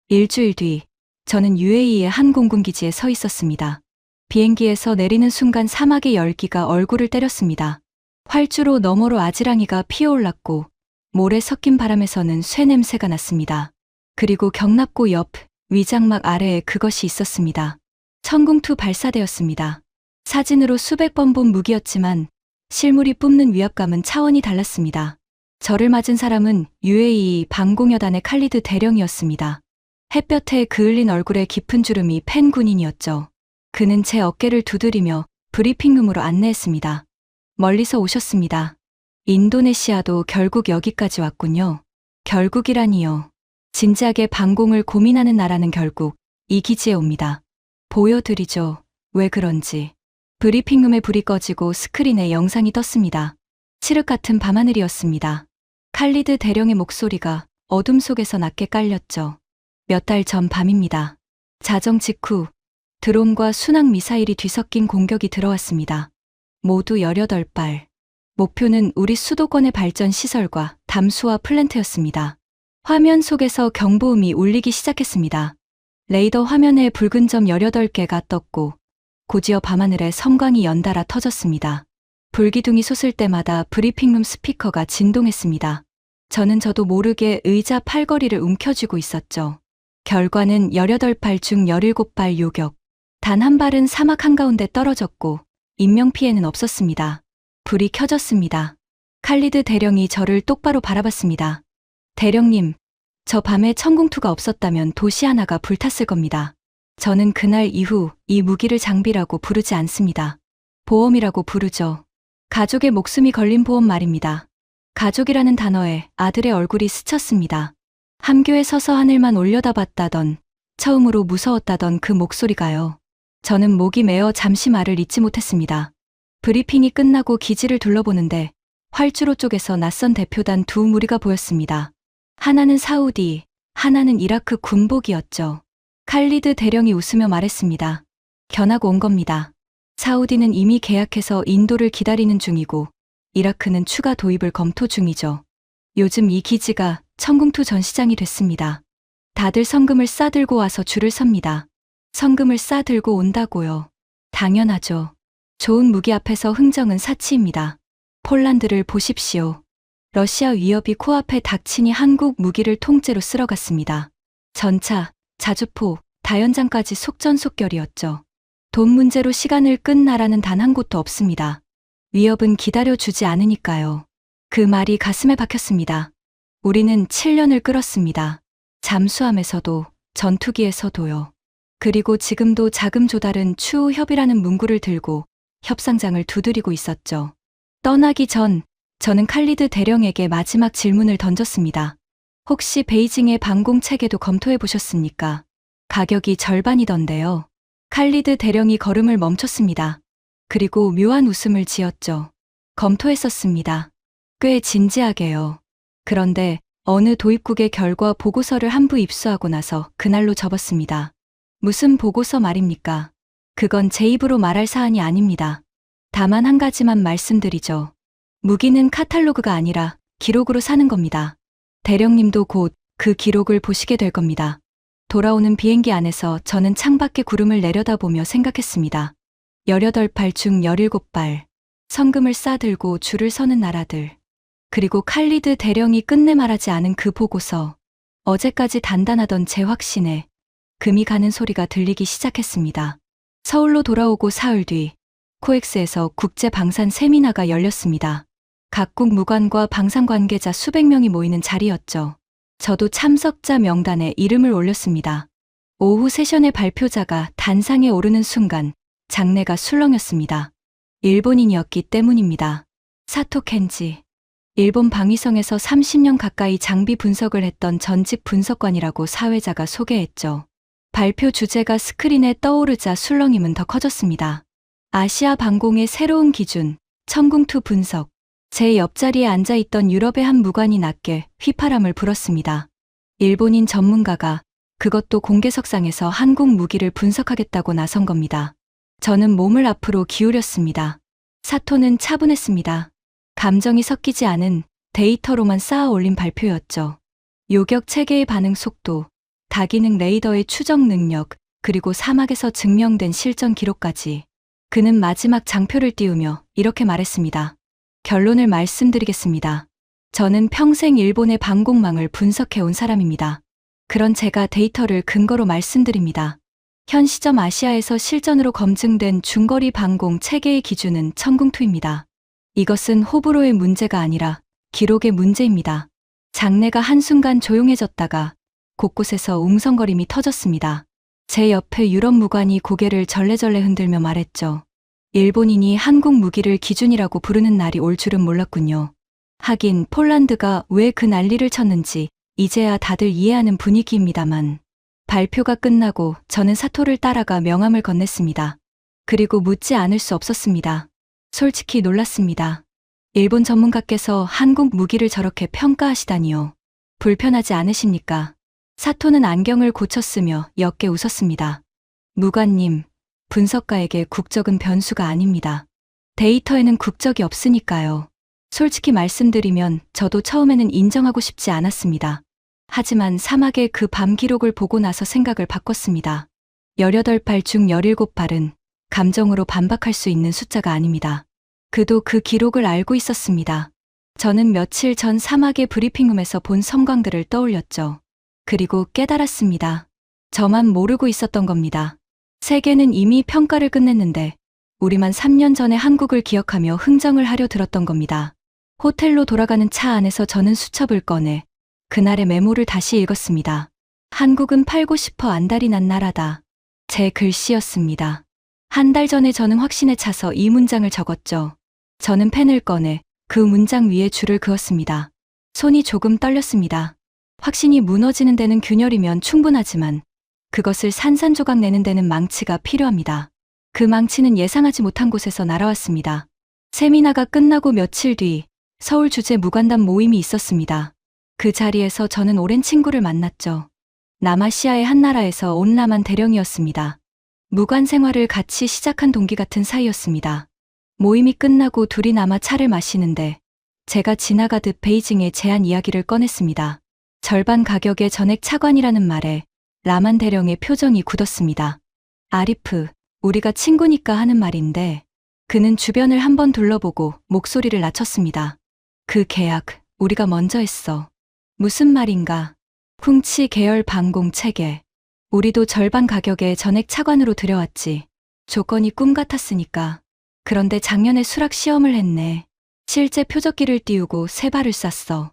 일주일 뒤 저는 UAE의 한 공군기지에 서 있었습니다. 비행기에서 내리는 순간 사막의 열기가 얼굴을 때렸습니다. 활주로 너머로 아지랑이가 피어올랐고 모래 섞인 바람에서는 쇠 냄새가 났습니다. 그리고 경납고 옆 위장막 아래에 그것이 있었습니다. 천궁투 발사대였습니다. 사진으로 수백 번 본 무기였지만 실물이 뿜는 위압감은 차원이 달랐습니다. 저를 맞은 사람은 UAE 방공여단의 칼리드 대령이었습니다. 햇볕에 그을린 얼굴에 깊은 주름이 팬 군인이었죠. 그는 제 어깨를 두드리며 브리핑룸으로 안내했습니다. 멀리서 오셨습니다. 인도네시아도 결국 여기까지 왔군요. 결국이라니요. 진지하게 방공을 고민하는 나라는 결국 이 기지에 옵니다. 보여드리죠. 왜 그런지. 브리핑룸에 불이 꺼지고 스크린에 영상이 떴습니다. 칠흑 같은 밤하늘이었습니다. 칼리드 대령의 목소리가 어둠 속에서 낮게 깔렸죠. 몇 달 전 밤입니다. 자정 직후 드론과 순항 미사일이 뒤섞인 공격이 들어왔습니다. 모두 18발. 목표는 우리 수도권의 발전 시설과 담수화 플랜트였습니다. 화면 속에서 경보음이 울리기 시작했습니다. 레이더 화면에 붉은 점 18개가 떴고 고지어 밤하늘에 섬광이 연달아 터졌습니다. 불기둥이 솟을 때마다 브리핑룸 스피커가 진동했습니다. 저도 모르게 의자 팔걸이를 움켜쥐고 있었죠. 결과는 18발 중 17발 요격. 단 한 발은 사막 한가운데 떨어졌고 인명피해는 없었습니다. 불이 켜졌습니다. 칼리드 대령이 저를 똑바로 바라봤습니다. 대령님, 저 밤에 천궁투가 없었다면 도시 하나가 불탔을 겁니다. 저는 그날 이후 이 무기를 장비라고 부르지 않습니다. 보험이라고 부르죠. 가족의 목숨이 걸린 보험 말입니다. 가족이라는 단어에 아들의 얼굴이 스쳤습니다. 함교에 서서 하늘만 올려다봤다던, 처음으로 무서웠다던 그 목소리가요. 저는 목이 메어 잠시 말을 잇지 못했습니다. 브리핑이 끝나고 기지를 둘러보는데 활주로 쪽에서 낯선 대표단 두 무리가 보였습니다. 하나는 사우디, 하나는 이라크 군복이었죠. 칼리드 대령이 웃으며 말했습니다. 견하고 온 겁니다. 사우디는 이미 계약해서 인도를 기다리는 중이고 이라크는 추가 도입을 검토 중이죠. 요즘 이 기지가 천궁투 전시장이 됐습니다. 다들 성금을 싸들고 와서 줄을 섭니다. 성금을 싸들고 온다고요. 당연하죠. 좋은 무기 앞에서 흥정은 사치입니다. 폴란드를 보십시오. 러시아 위협이 코앞에 닥치니 한국 무기를 통째로 쓸어갔습니다. 전차, 자주포, 다연장까지 속전속결이었죠. 돈 문제로 시간을 끈 나라는 단 한 곳도 없습니다. 위협은 기다려주지 않으니까요. 그 말이 가슴에 박혔습니다. 우리는 7년을 끌었습니다. 잠수함에서도, 전투기에서도요. 그리고 지금도 자금 조달은 추후 협의라는 문구를 들고 협상장을 두드리고 있었죠. 떠나기 전 저는 칼리드 대령에게 마지막 질문을 던졌습니다. 혹시 베이징의 방공 체계도 검토해 보셨습니까? 가격이 절반이던데요. 칼리드 대령이 걸음을 멈췄습니다. 그리고 묘한 웃음을 지었죠. 검토했었습니다. 꽤 진지하게요. 그런데 어느 도입국의 결과 보고서를 한 부 입수하고 나서 그날로 접었습니다. 무슨 보고서 말입니까? 그건 제 입으로 말할 사안이 아닙니다. 다만 한 가지만 말씀드리죠. 무기는 카탈로그가 아니라 기록으로 사는 겁니다. 대령님도 곧 그 기록을 보시게 될 겁니다. 돌아오는 비행기 안에서 저는 창밖의 구름을 내려다보며 생각했습니다. 18발 중 17발, 성금을 싸들고 줄을 서는 나라들, 그리고 칼리드 대령이 끝내 말하지 않은 그 보고서, 어제까지 단단하던 제 확신에 금이 가는 소리가 들리기 시작했습니다. 서울로 돌아오고 사흘 뒤, 코엑스에서 국제 방산 세미나가 열렸습니다. 각국 무관과 방산 관계자 수백 명이 모이는 자리였죠. 저도 참석자 명단에 이름을 올렸습니다. 오후 세션의 발표자가 단상에 오르는 순간 장내가 술렁였습니다. 일본인이었기 때문입니다. 사토 켄지. 일본 방위성에서 30년 가까이 장비 분석을 했던 전직 분석관이라고 사회자가 소개했죠. 발표 주제가 스크린에 떠오르자 술렁임은 더 커졌습니다. 아시아 방공의 새로운 기준, 천궁투 분석. 제 옆자리에 앉아있던 유럽의 한 무관이 낮게 휘파람을 불었습니다. 일본인 전문가가 그것도 공개석상에서 한국 무기를 분석하겠다고 나선 겁니다. 저는 몸을 앞으로 기울였습니다. 사토는 차분했습니다. 감정이 섞이지 않은 데이터로만 쌓아 올린 발표였죠. 요격 체계의 반응 속도, 다기능 레이더의 추적 능력, 그리고 사막에서 증명된 실전 기록까지. 그는 마지막 장표를 띄우며 이렇게 말했습니다. 결론을 말씀드리겠습니다. 저는 평생 일본의 방공망을 분석해온 사람입니다. 그런 제가 데이터를 근거로 말씀드립니다. 현 시점 아시아에서 실전으로 검증된 중거리 방공 체계의 기준은 천궁2입니다. 이것은 호불호의 문제가 아니라 기록의 문제입니다. 장내가 한순간 조용해졌다가 곳곳에서 웅성거림이 터졌습니다. 제 옆에 유럽 무관이 고개를 절레절레 흔들며 말했죠. 일본인이 한국 무기를 기준이라고 부르는 날이 올 줄은 몰랐군요. 하긴 폴란드가 왜 그 난리를 쳤는지 이제야 다들 이해하는 분위기입니다만. 발표가 끝나고 저는 사토를 따라가 명함을 건넸습니다. 그리고 묻지 않을 수 없었습니다. 솔직히 놀랐습니다. 일본 전문가께서 한국 무기를 저렇게 평가하시다니요. 불편하지 않으십니까? 사토는 안경을 고쳤으며 옅게 웃었습니다. 무관님, 분석가에게 국적은 변수가 아닙니다. 데이터에는 국적이 없으니까요. 솔직히 말씀드리면 저도 처음에는 인정하고 싶지 않았습니다. 하지만 사막의 그 밤 기록을 보고 나서 생각을 바꿨습니다. 18발 중 17발은 감정으로 반박할 수 있는 숫자가 아닙니다. 그도 그 기록을 알고 있었습니다. 저는 며칠 전 사막의 브리핑룸에서 본 성광들을 떠올렸죠. 그리고 깨달았습니다. 저만 모르고 있었던 겁니다. 세계는 이미 평가를 끝냈는데 우리만 3년 전에 한국을 기억하며 흥정을 하려 들었던 겁니다. 호텔로 돌아가는 차 안에서 저는 수첩을 꺼내 그날의 메모를 다시 읽었습니다. 한국은 팔고 싶어 안달이 난 나라다. 제 글씨였습니다. 한 달 전에 저는 확신에 차서 이 문장을 적었죠. 저는 펜을 꺼내 그 문장 위에 줄을 그었습니다. 손이 조금 떨렸습니다. 확신이 무너지는 데는 균열이면 충분하지만 그것을 산산조각 내는 데는 망치가 필요합니다. 그 망치는 예상하지 못한 곳에서 날아왔습니다. 세미나가 끝나고 며칠 뒤 서울 주재 무관단 모임이 있었습니다. 그 자리에서 저는 오랜 친구를 만났죠. 남아시아의 한 나라에서 온 라만 대령이었습니다. 무관 생활을 같이 시작한 동기 같은 사이였습니다. 모임이 끝나고 둘이 남아 차를 마시는데 제가 지나가듯 베이징의 제안 이야기를 꺼냈습니다. 절반 가격의 전액 차관이라는 말에 라만 대령의 표정이 굳었습니다. 아리프, 우리가 친구니까 하는 말인데 그는 주변을 한번 둘러보고 목소리를 낮췄습니다. 그 계약 우리가 먼저 했어. 무슨 말인가? 쿵치 계열 방공 체계. 우리도 절반 가격에 전액 차관으로 들여왔지. 조건이 꿈 같았으니까. 그런데 작년에 수락 시험을 했네. 실제 표적기를 띄우고 세 발을 쐈어.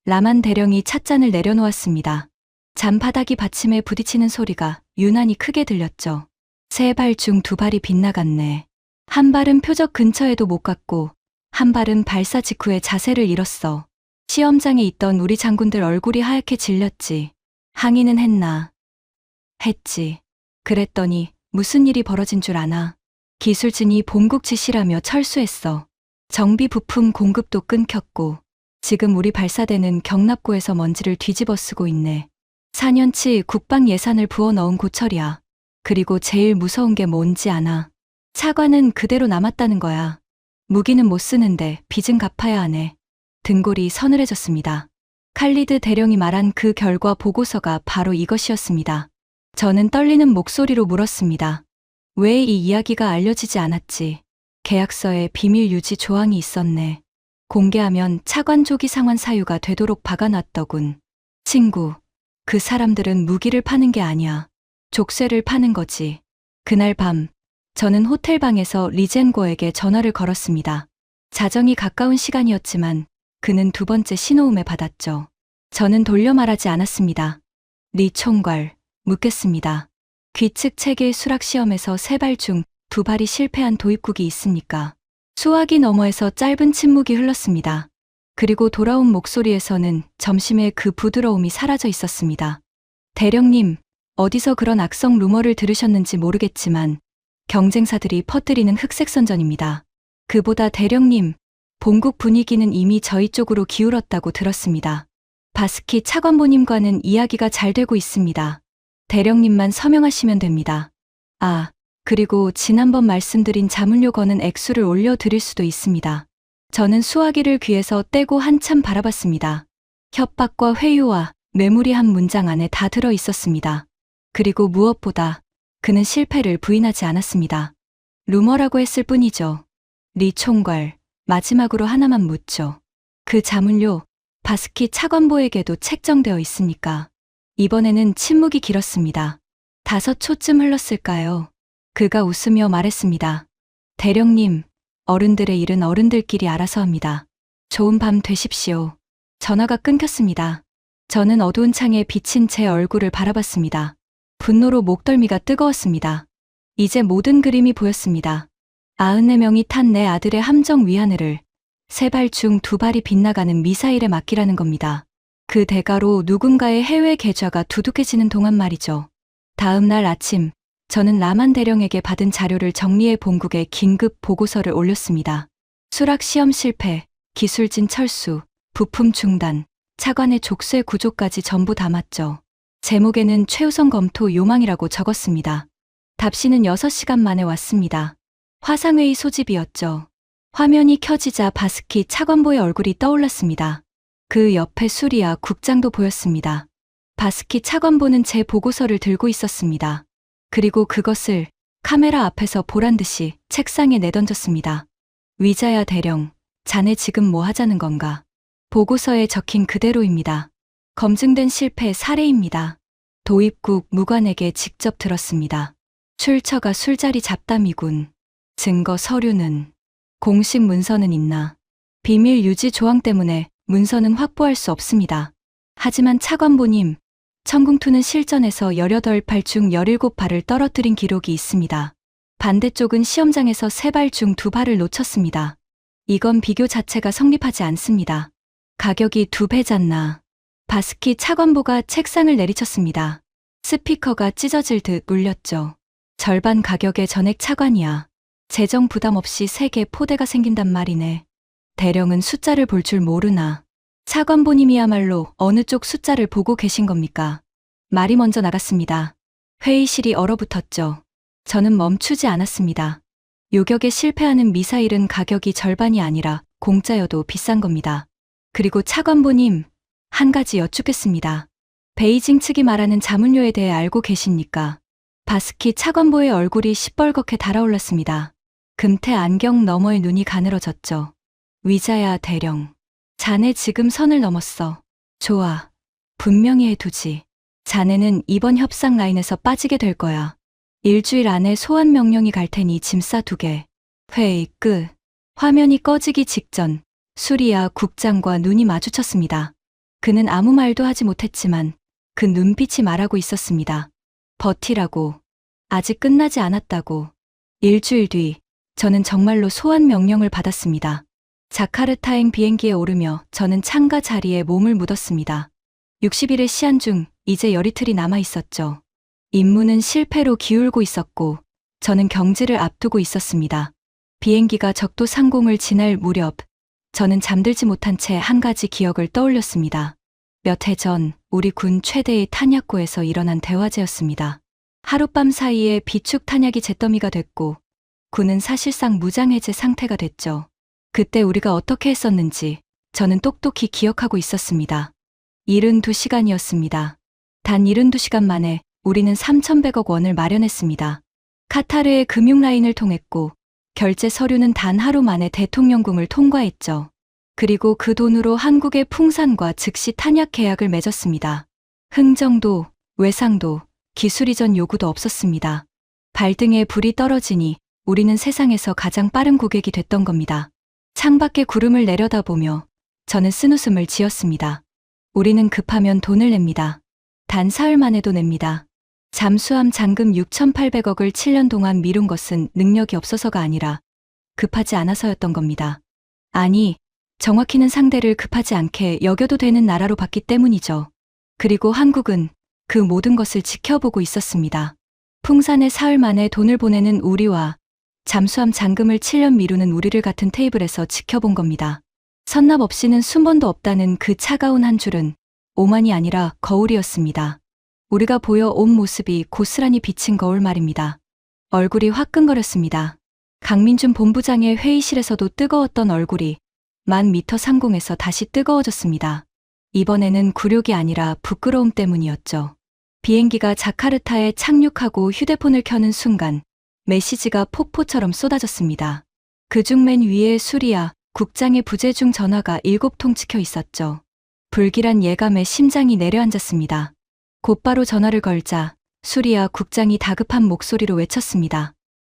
라만 대령이 찻잔을 내려놓았습니다. 잔바닥이 받침에 부딪히는 소리가 유난히 크게 들렸죠. 세 발 중 두 발이 빗나갔네. 한 발은 표적 근처에도 못 갔고 한 발은 발사 직후에 자세를 잃었어. 시험장에 있던 우리 장군들 얼굴이 하얗게 질렸지. 항의는 했나? 했지. 그랬더니 무슨 일이 벌어진 줄 아나? 기술진이 본국 지시라며 철수했어. 정비 부품 공급도 끊겼고 지금 우리 발사대는 경납고에서 먼지를 뒤집어 쓰고 있네. 4년치 국방 예산을 부어 넣은 고철이야. 그리고 제일 무서운 게 뭔지 아나? 차관은 그대로 남았다는 거야. 무기는 못 쓰는데 빚은 갚아야 하네. 등골이 서늘해졌습니다. 칼리드 대령이 말한 그 결과 보고서가 바로 이것이었습니다. 저는 떨리는 목소리로 물었습니다. 왜 이 이야기가 알려지지 않았지? 계약서에 비밀 유지 조항이 있었네. 공개하면 차관 조기 상환 사유가 되도록 박아놨더군. 친구, 그 사람들은 무기를 파는 게 아니야. 족쇄를 파는 거지. 그날 밤, 저는 호텔 방에서 리젠고에게 전화를 걸었습니다. 자정이 가까운 시간이었지만 그는 두 번째 신호음에 받았죠. 저는 돌려 말하지 않았습니다. 리 총괄, 묻겠습니다. 귀측 체계 수락 시험에서 3발 중 2발이 실패한 도입국이 있습니까? 수화기 너머에서 짧은 침묵이 흘렀습니다. 그리고 돌아온 목소리에서는 점심의 그 부드러움이 사라져 있었습니다. 대령님, 어디서 그런 악성 루머를 들으셨는지 모르겠지만 경쟁사들이 퍼뜨리는 흑색선전입니다. 그보다 대령님, 본국 분위기는 이미 저희 쪽으로 기울었다고 들었습니다. 바스키 차관보님과는 이야기가 잘 되고 있습니다. 대령님만 서명하시면 됩니다. 아, 그리고 지난번 말씀드린 자문료 거는 액수를 올려드릴 수도 있습니다. 저는 수화기를 귀에서 떼고 한참 바라봤습니다. 협박과 회유와 뇌물이 한 문장 안에 다 들어 있었습니다. 그리고 무엇보다 그는 실패를 부인하지 않았습니다. 루머라고 했을 뿐이죠. 리 총괄, 마지막으로 하나만 묻죠. 그 자문료, 바스키 차관보에게도 책정되어 있습니까? 이번에는 침묵이 길었습니다. 5초쯤 흘렀을까요? 그가 웃으며 말했습니다. 대령님, 어른들의 일은 어른들끼리 알아서 합니다. 좋은 밤 되십시오. 전화가 끊겼습니다. 저는 어두운 창에 비친 제 얼굴을 바라봤습니다. 분노로 목덜미가 뜨거웠습니다. 이제 모든 그림이 보였습니다. 94명이 탄 내 아들의 함정 위하늘을 3발 중 2발이 빗나가는 미사일에 맡기라는 겁니다. 그 대가로 누군가의 해외 계좌가 두둑해지는 동안 말이죠. 다음 날 아침, 저는 라만 대령에게 받은 자료를 정리해 본국에 긴급 보고서를 올렸습니다. 수락 시험 실패, 기술진 철수, 부품 중단, 차관의 족쇄 구조까지 전부 담았죠. 제목에는 최우선 검토 요망이라고 적었습니다. 답신은 6시간 만에 왔습니다. 화상회의 소집이었죠. 화면이 켜지자 바스키 차관보의 얼굴이 떠올랐습니다. 그 옆에 수리아 국장도 보였습니다. 바스키 차관보는 제 보고서를 들고 있었습니다. 그리고 그것을 카메라 앞에서 보란 듯이 책상에 내던졌습니다. 위자야 대령, 자네 지금 뭐 하자는 건가? 보고서에 적힌 그대로입니다. 검증된 실패 사례입니다. 도입국 무관에게 직접 들었습니다. 출처가 술자리 잡담이군. 증거 서류는, 공식 문서는 있나? 비밀 유지 조항 때문에 문서는 확보할 수 없습니다. 하지만 차관보님, 천궁2는 실전에서 18발 중 17발을 떨어뜨린 기록이 있습니다. 반대쪽은 시험장에서 3발 중 2발을 놓쳤습니다. 이건 비교 자체가 성립하지 않습니다. 가격이 2배잖나. 바스키 차관보가 책상을 내리쳤습니다. 스피커가 찢어질 듯 울렸죠. 절반 가격의 전액 차관이야. 재정 부담 없이 3개 포대가 생긴단 말이네. 대령은 숫자를 볼 줄 모르나. 차관보님이야말로 어느 쪽 숫자를 보고 계신 겁니까? 말이 먼저 나갔습니다. 회의실이 얼어붙었죠. 저는 멈추지 않았습니다. 요격에 실패하는 미사일은 가격이 절반이 아니라 공짜여도 비싼 겁니다. 그리고 차관보님, 한 가지 여쭙겠습니다. 베이징 측이 말하는 자문료에 대해 알고 계십니까? 바스키 차관보의 얼굴이 시뻘겋게 달아올랐습니다. 금태 안경 너머의 눈이 가늘어졌죠. 위자야 대령, 자네 지금 선을 넘었어. 좋아, 분명히 해두지. 자네는 이번 협상 라인에서 빠지게 될 거야. 일주일 안에 소환 명령이 갈 테니 짐 싸두게. 회의 끝. 화면이 꺼지기 직전 수리아 국장과 눈이 마주쳤습니다. 그는 아무 말도 하지 못했지만 그 눈빛이 말하고 있었습니다. 버티라고. 아직 끝나지 않았다고. 일주일 뒤 저는 정말로 소환 명령을 받았습니다. 자카르타행 비행기에 오르며 저는 창가 자리에 몸을 묻었습니다. 60일의 시한 중 이제 열이틀이 남아 있었죠. 임무는 실패로 기울고 있었고 저는 경지를 앞두고 있었습니다. 비행기가 적도 상공을 지날 무렵 저는 잠들지 못한 채 한 가지 기억을 떠올렸습니다. 몇 해 전 우리 군 최대의 탄약고에서 일어난 대화제였습니다. 하룻밤 사이에 비축 탄약이 잿더미가 됐고 군은 사실상 무장해제 상태가 됐죠. 그때 우리가 어떻게 했었는지 저는 똑똑히 기억하고 있었습니다. 72시간이었습니다. 단 72시간 만에 우리는 3,100억 원을 마련했습니다. 카타르의 금융라인을 통했고 결제 서류는 단 하루 만에 대통령궁을 통과했죠. 그리고 그 돈으로 한국의 풍산과 즉시 탄약 계약을 맺었습니다. 흥정도, 외상도, 기술 이전 요구도 없었습니다. 발등에 불이 떨어지니 우리는 세상에서 가장 빠른 고객이 됐던 겁니다. 창밖에 구름을 내려다보며 저는 쓴웃음을 지었습니다. 우리는 급하면 돈을 냅니다. 단 사흘 만에도 냅니다. 잠수함 잔금 6,800억을 7년 동안 미룬 것은 능력이 없어서가 아니라 급하지 않아서였던 겁니다. 아니, 정확히는 상대를 급하지 않게 여겨도 되는 나라로 봤기 때문이죠. 그리고 한국은 그 모든 것을 지켜보고 있었습니다. 풍산에 사흘 만에 돈을 보내는 우리와 잠수함 잔금을 7년 미루는 우리를 같은 테이블에서 지켜본 겁니다. 선납 없이는 순번도 없다는 그 차가운 한 줄은 오만이 아니라 거울이었습니다. 우리가 보여온 모습이 고스란히 비친 거울 말입니다. 얼굴이 화끈거렸습니다. 강민준 본부장의 회의실에서도 뜨거웠던 얼굴이 10,000m 상공에서 다시 뜨거워졌습니다. 이번에는 굴욕이 아니라 부끄러움 때문이었죠. 비행기가 자카르타에 착륙하고 휴대폰을 켜는 순간 메시지가 폭포처럼 쏟아졌습니다. 그중 맨 위에 수리아 국장의 부재중 전화가 7통 찍혀 있었죠. 불길한 예감에 심장이 내려앉았습니다. 곧바로 전화를 걸자 수리아 국장이 다급한 목소리로 외쳤습니다.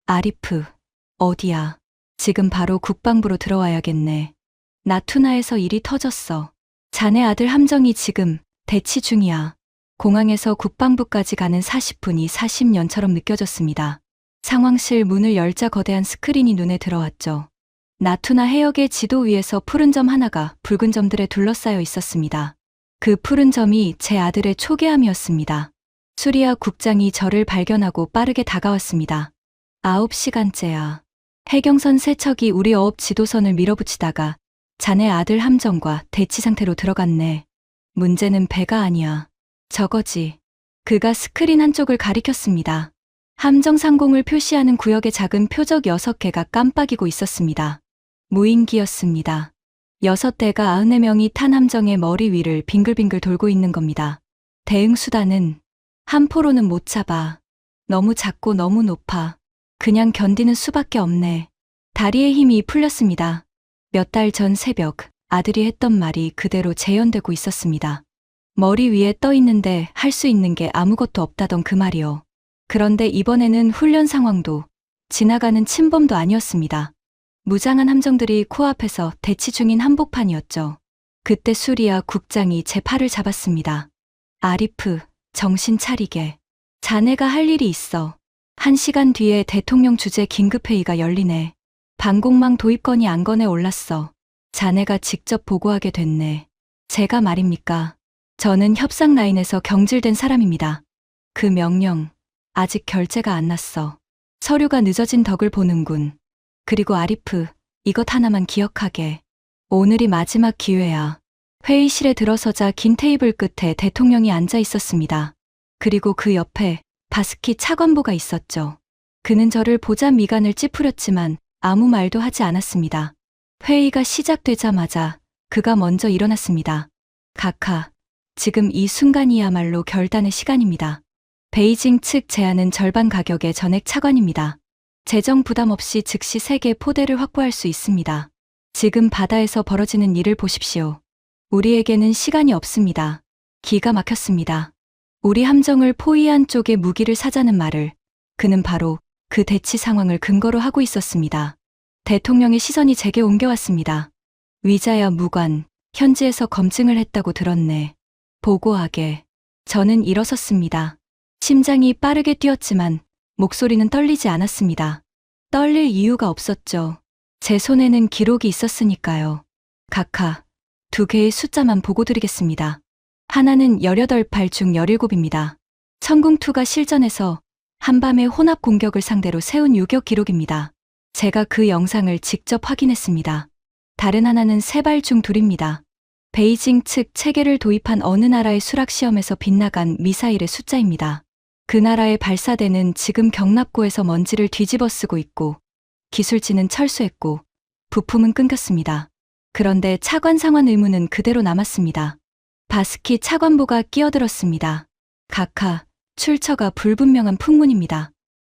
아리프, 어디야? 지금 바로 국방부로 들어와야겠네. 나투나에서 일이 터졌어. 자네 아들 함정이 지금 대치 중이야. 공항에서 국방부까지 가는 40분이 40년처럼 느껴졌습니다. 상황실 문을 열자 거대한 스크린이 눈에 들어왔죠. 나투나 해역의 지도 위에서 푸른 점 하나가 붉은 점들에 둘러싸여 있었습니다. 그 푸른 점이 제 아들의 초계함이었습니다. 수리아 국장이 저를 발견하고 빠르게 다가왔습니다. 9시간째야. 해경선 세척이 우리 어업 지도선을 밀어붙이다가 자네 아들 함정과 대치 상태로 들어갔네. 문제는 배가 아니야. 저거지. 그가 스크린 한쪽을 가리켰습니다. 함정 상공을 표시하는 구역의 작은 표적 6개가 깜빡이고 있었습니다. 무인기였습니다. 6대가 94명이 탄 함정의 머리 위를 빙글빙글 돌고 있는 겁니다. 대응 수단은 한 포로는 못 잡아. 너무 작고 너무 높아. 그냥 견디는 수밖에 없네. 다리에 힘이 풀렸습니다. 몇 달 전 새벽 아들이 했던 말이 그대로 재현되고 있었습니다. 머리 위에 떠 있는데 할 수 있는 게 아무것도 없다던 그 말이요. 그런데 이번에는 훈련 상황도 지나가는 침범도 아니었습니다. 무장한 함정들이 코앞에서 대치 중인 한복판이었죠. 그때 수리아 국장이 제 팔을 잡았습니다. 아리프, 정신 차리게. 자네가 할 일이 있어. 1시간 뒤에 대통령 주재 긴급회의가 열리네. 방공망 도입건이 안건에 올랐어. 자네가 직접 보고하게 됐네. 제가 말입니까? 저는 협상 라인에서 경질된 사람입니다. 그 명령, 아직 결제가 안 났어. 서류가 늦어진 덕을 보는군. 그리고 아리프, 이것 하나만 기억하게. 오늘이 마지막 기회야. 회의실에 들어서자 긴 테이블 끝에 대통령이 앉아 있었습니다. 그리고 그 옆에 바스키 차관보가 있었죠. 그는 저를 보자 미간을 찌푸렸지만 아무 말도 하지 않았습니다. 회의가 시작되자마자 그가 먼저 일어났습니다. 각하, 지금 이 순간이야말로 결단의 시간입니다. 베이징 측 제안은 절반 가격의 전액 차관입니다. 재정 부담 없이 즉시 세계 포대를 확보할 수 있습니다. 지금 바다에서 벌어지는 일을 보십시오. 우리에게는 시간이 없습니다. 기가 막혔습니다. 우리 함정을 포위한 쪽에 무기를 사자는 말을 그는 바로 그 대치 상황을 근거로 하고 있었습니다. 대통령의 시선이 제게 옮겨왔습니다. 위자야 무관, 현지에서 검증을 했다고 들었네. 보고하게. 저는 일어섰습니다. 심장이 빠르게 뛰었지만 목소리는 떨리지 않았습니다. 떨릴 이유가 없었죠. 제 손에는 기록이 있었으니까요. 각하, 2개의 숫자만 보고 드리겠습니다. 하나는 18발 중 17입니다. 천궁2가 실전에서 한밤의 혼합 공격을 상대로 세운 유격 기록입니다. 제가 그 영상을 직접 확인했습니다. 다른 하나는 세 발 중 둘입니다. 베이징 측 체계를 도입한 어느 나라의 수락시험에서 빗나간 미사일의 숫자입니다. 그 나라의 발사대는 지금 경납고에서 먼지를 뒤집어 쓰고 있고 기술진은 철수했고 부품은 끊겼습니다. 그런데 차관 상환 의무는 그대로 남았습니다. 바스키 차관보가 끼어들었습니다. 각하, 출처가 불분명한 풍문입니다.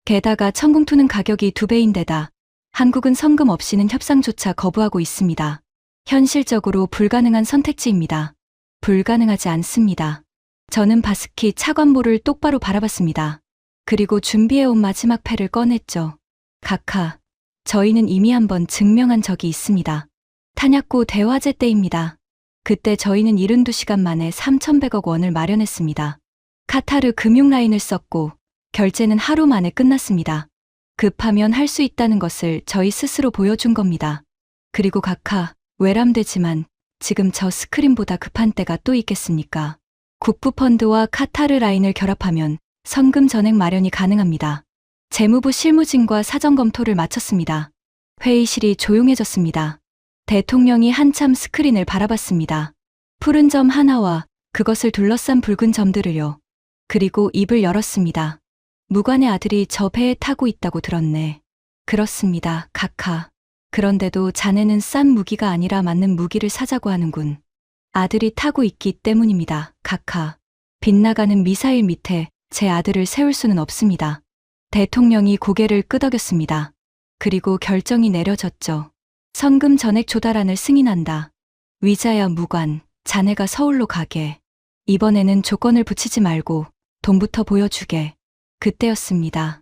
게다가 천궁투는 가격이 2배인데다 한국은 성금 없이는 협상조차 거부하고 있습니다. 현실적으로 불가능한 선택지입니다. 불가능하지 않습니다. 저는 바스키 차관보를 똑바로 바라봤습니다. 그리고 준비해온 마지막 패를 꺼냈죠. 각하, 저희는 이미 한번 증명한 적이 있습니다. 탄약고 대화제 때입니다. 그때 저희는 72시간 만에 3,100억 원을 마련했습니다. 카타르 금융 라인을 썼고 결제는 하루 만에 끝났습니다. 급하면 할 수 있다는 것을 저희 스스로 보여준 겁니다. 그리고 각하, 외람되지만 지금 저 스크린보다 급한 때가 또 있겠습니까? 국부펀드와 카타르 라인을 결합하면 성금 전액 마련이 가능합니다. 재무부 실무진과 사전 검토를 마쳤습니다. 회의실이 조용해졌습니다. 대통령이 한참 스크린을 바라봤습니다. 푸른 점 하나와 그것을 둘러싼 붉은 점들을요. 그리고 입을 열었습니다. 무관의 아들이 저 배에 타고 있다고 들었네. 그렇습니다, 각하. 그런데도 자네는 싼 무기가 아니라 맞는 무기를 사자고 하는군. 아들이 타고 있기 때문입니다, 각하. 빗나가는 미사일 밑에 제 아들을 세울 수는 없습니다. 대통령이 고개를 끄덕였습니다. 그리고 결정이 내려졌죠. 성금 전액 조달안을 승인한다. 위자야 무관, 자네가 서울로 가게. 이번에는 조건을 붙이지 말고 돈부터 보여주게. 그때였습니다.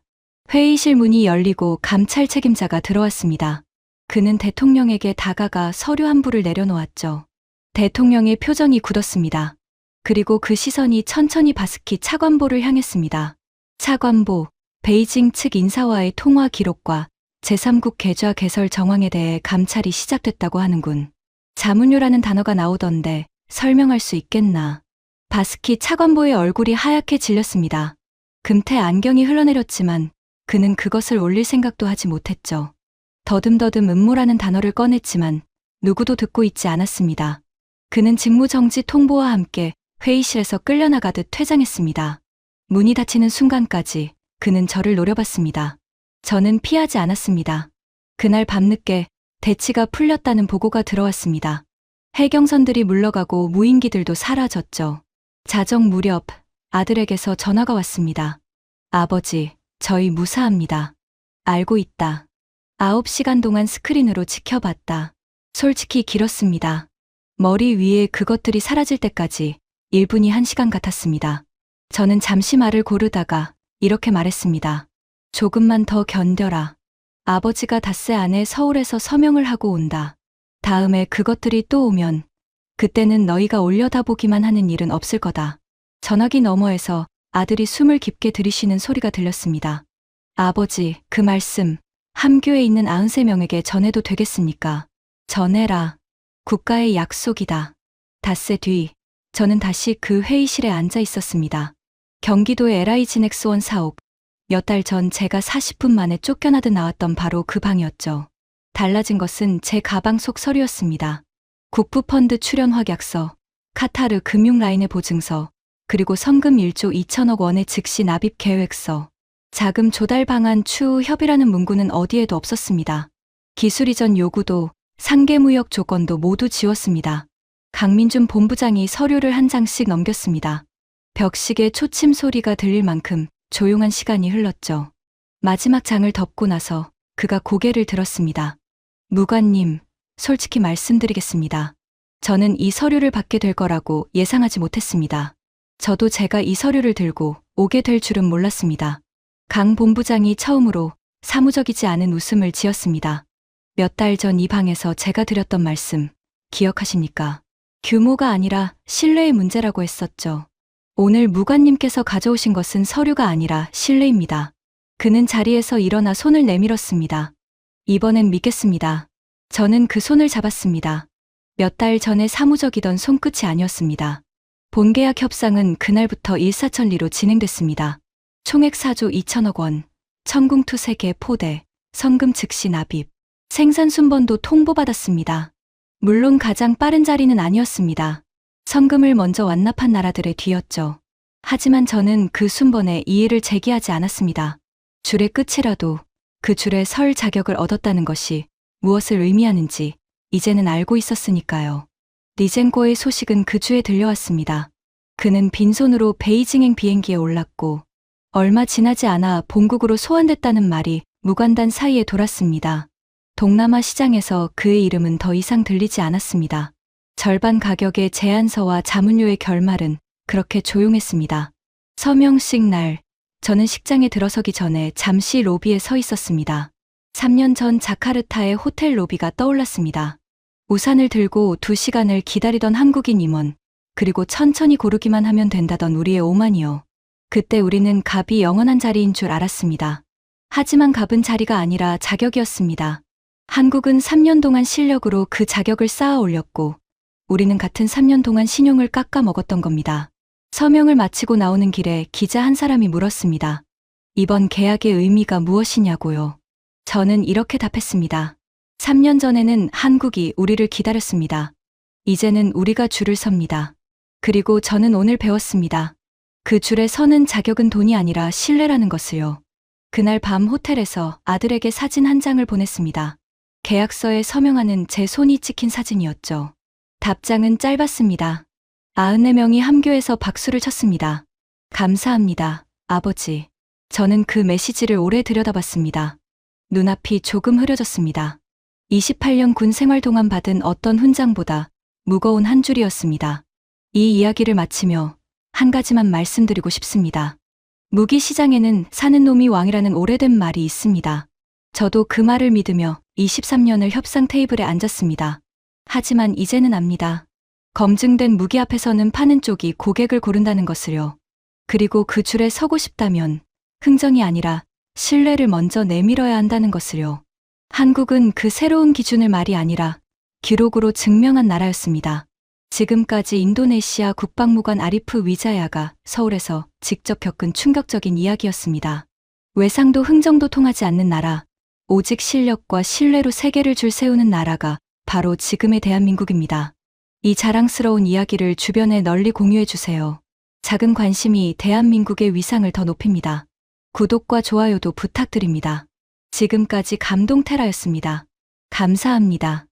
회의실 문이 열리고 감찰 책임자가 들어왔습니다. 그는 대통령에게 다가가 서류 한 부를 내려놓았죠. 대통령의 표정이 굳었습니다. 그리고 그 시선이 천천히 바스키 차관보를 향했습니다. 차관보, 베이징 측 인사와의 통화 기록과 제3국 계좌 개설 정황에 대해 감찰이 시작됐다고 하는군. 자문료라는 단어가 나오던데 설명할 수 있겠나. 바스키 차관보의 얼굴이 하얗게 질렸습니다. 금태 안경이 흘러내렸지만 그는 그것을 올릴 생각도 하지 못했죠. 더듬더듬 음모라는 단어를 꺼냈지만 누구도 듣고 있지 않았습니다. 그는 직무정지 통보와 함께 회의실에서 끌려나가듯 퇴장했습니다. 문이 닫히는 순간까지 그는 저를 노려봤습니다. 저는 피하지 않았습니다. 그날 밤늦게 대치가 풀렸다는 보고가 들어왔습니다. 해경선들이 물러가고 무인기들도 사라졌죠. 자정 무렵 아들에게서 전화가 왔습니다. 아버지, 저희 무사합니다. 알고 있다. 9시간 동안 스크린으로 지켜봤다. 솔직히 길었습니다. 머리 위에 그것들이 사라질 때까지 1분이 1시간 같았습니다. 저는 잠시 말을 고르다가 이렇게 말했습니다. 조금만 더 견뎌라. 아버지가 닷새 안에 서울에서 서명을 하고 온다. 다음에 그것들이 또 오면 그때는 너희가 올려다보기만 하는 일은 없을 거다. 전화기 너머에서 아들이 숨을 깊게 들이쉬는 소리가 들렸습니다. 아버지, 그 말씀 함교에 있는 93명에게 전해도 되겠습니까? 전해라. 국가의 약속이다. 닷새 뒤 저는 다시 그 회의실에 앉아 있었습니다. 경기도의 LI 진엑스원 사옥. 몇 달 전 제가 40분 만에 쫓겨나듯 나왔던 바로 그 방이었죠. 달라진 것은 제 가방 속 서류였습니다. 국부펀드 출연 확약서, 카타르 금융 라인의 보증서, 그리고 성금 1조 2천억 원의 즉시 납입 계획서, 자금 조달 방안 추후 협의라는 문구는 어디에도 없었습니다. 기술 이전 요구도 상계무역 조건도 모두 지웠습니다. 강민준 본부장이 서류를 한 장씩 넘겼습니다. 벽시계 초침 소리가 들릴 만큼 조용한 시간이 흘렀죠. 마지막 장을 덮고 나서 그가 고개를 들었습니다. 무관님, 솔직히 말씀드리겠습니다. 저는 이 서류를 받게 될 거라고 예상하지 못했습니다. 저도 제가 이 서류를 들고 오게 될 줄은 몰랐습니다. 강 본부장이 처음으로 사무적이지 않은 웃음을 지었습니다. 몇 달 전 이 방에서 제가 드렸던 말씀 기억하십니까? 규모가 아니라 신뢰의 문제라고 했었죠. 오늘 무관님께서 가져오신 것은 서류가 아니라 신뢰입니다. 그는 자리에서 일어나 손을 내밀었습니다. 이번엔 믿겠습니다. 저는 그 손을 잡았습니다. 몇 달 전에 사무적이던 손끝이 아니었습니다. 본계약 협상은 그날부터 일사천리로 진행됐습니다. 총액 4조 2천억 원, 천궁투 3개 포대, 성금 즉시 납입. 생산 순번도 통보받았습니다. 물론 가장 빠른 자리는 아니었습니다. 성금을 먼저 완납한 나라들의 뒤였죠. 하지만 저는 그 순번에 이의를 제기하지 않았습니다. 줄의 끝이라도 그 줄에 설 자격을 얻었다는 것이 무엇을 의미하는지 이제는 알고 있었으니까요. 리젠코의 소식은 그 주에 들려왔습니다. 그는 빈손으로 베이징행 비행기에 올랐고 얼마 지나지 않아 본국으로 소환됐다는 말이 무관단 사이에 돌았습니다. 동남아 시장에서 그의 이름은 더 이상 들리지 않았습니다. 절반 가격의 제안서와 자문료의 결말은 그렇게 조용했습니다. 서명식 날, 저는 식장에 들어서기 전에 잠시 로비에 서 있었습니다. 3년 전 자카르타의 호텔 로비가 떠올랐습니다. 우산을 들고 2시간을 기다리던 한국인 임원, 그리고 천천히 고르기만 하면 된다던 우리의 오만이요. 그때 우리는 갑이 영원한 자리인 줄 알았습니다. 하지만 갑은 자리가 아니라 자격이었습니다. 한국은 3년 동안 실력으로 그 자격을 쌓아 올렸고 우리는 같은 3년 동안 신용을 깎아 먹었던 겁니다. 서명을 마치고 나오는 길에 기자 한 사람이 물었습니다. 이번 계약의 의미가 무엇이냐고요. 저는 이렇게 답했습니다. 3년 전에는 한국이 우리를 기다렸습니다. 이제는 우리가 줄을 섭니다. 그리고 저는 오늘 배웠습니다. 그 줄에 서는 자격은 돈이 아니라 신뢰라는 것을요. 그날 밤 호텔에서 아들에게 사진 한 장을 보냈습니다. 계약서에 서명하는 제 손이 찍힌 사진이었죠. 답장은 짧았습니다. 94명이 함교에서 박수를 쳤습니다. 감사합니다, 아버지. 저는 그 메시지를 오래 들여다봤습니다. 눈앞이 조금 흐려졌습니다. 28년 군 생활 동안 받은 어떤 훈장보다 무거운 한 줄이었습니다. 이 이야기를 마치며 한 가지만 말씀드리고 싶습니다. 무기 시장에는 사는 놈이 왕이라는 오래된 말이 있습니다. 저도 그 말을 믿으며 23년을 협상 테이블에 앉았습니다. 하지만 이제는 압니다. 검증된 무기 앞에서는 파는 쪽이 고객을 고른다는 것을요. 그리고 그 줄에 서고 싶다면 흥정이 아니라 신뢰를 먼저 내밀어야 한다는 것을요. 한국은 그 새로운 기준을 말이 아니라 기록으로 증명한 나라였습니다. 지금까지 인도네시아 국방무관 아리프 위자야가 서울에서 직접 겪은 충격적인 이야기였습니다. 외상도 흥정도 통하지 않는 나라, 오직 실력과 신뢰로 세계를 줄 세우는 나라가 바로 지금의 대한민국입니다. 이 자랑스러운 이야기를 주변에 널리 공유해 주세요. 작은 관심이 대한민국의 위상을 더 높입니다. 구독과 좋아요도 부탁드립니다. 지금까지 감동테라였습니다. 감사합니다.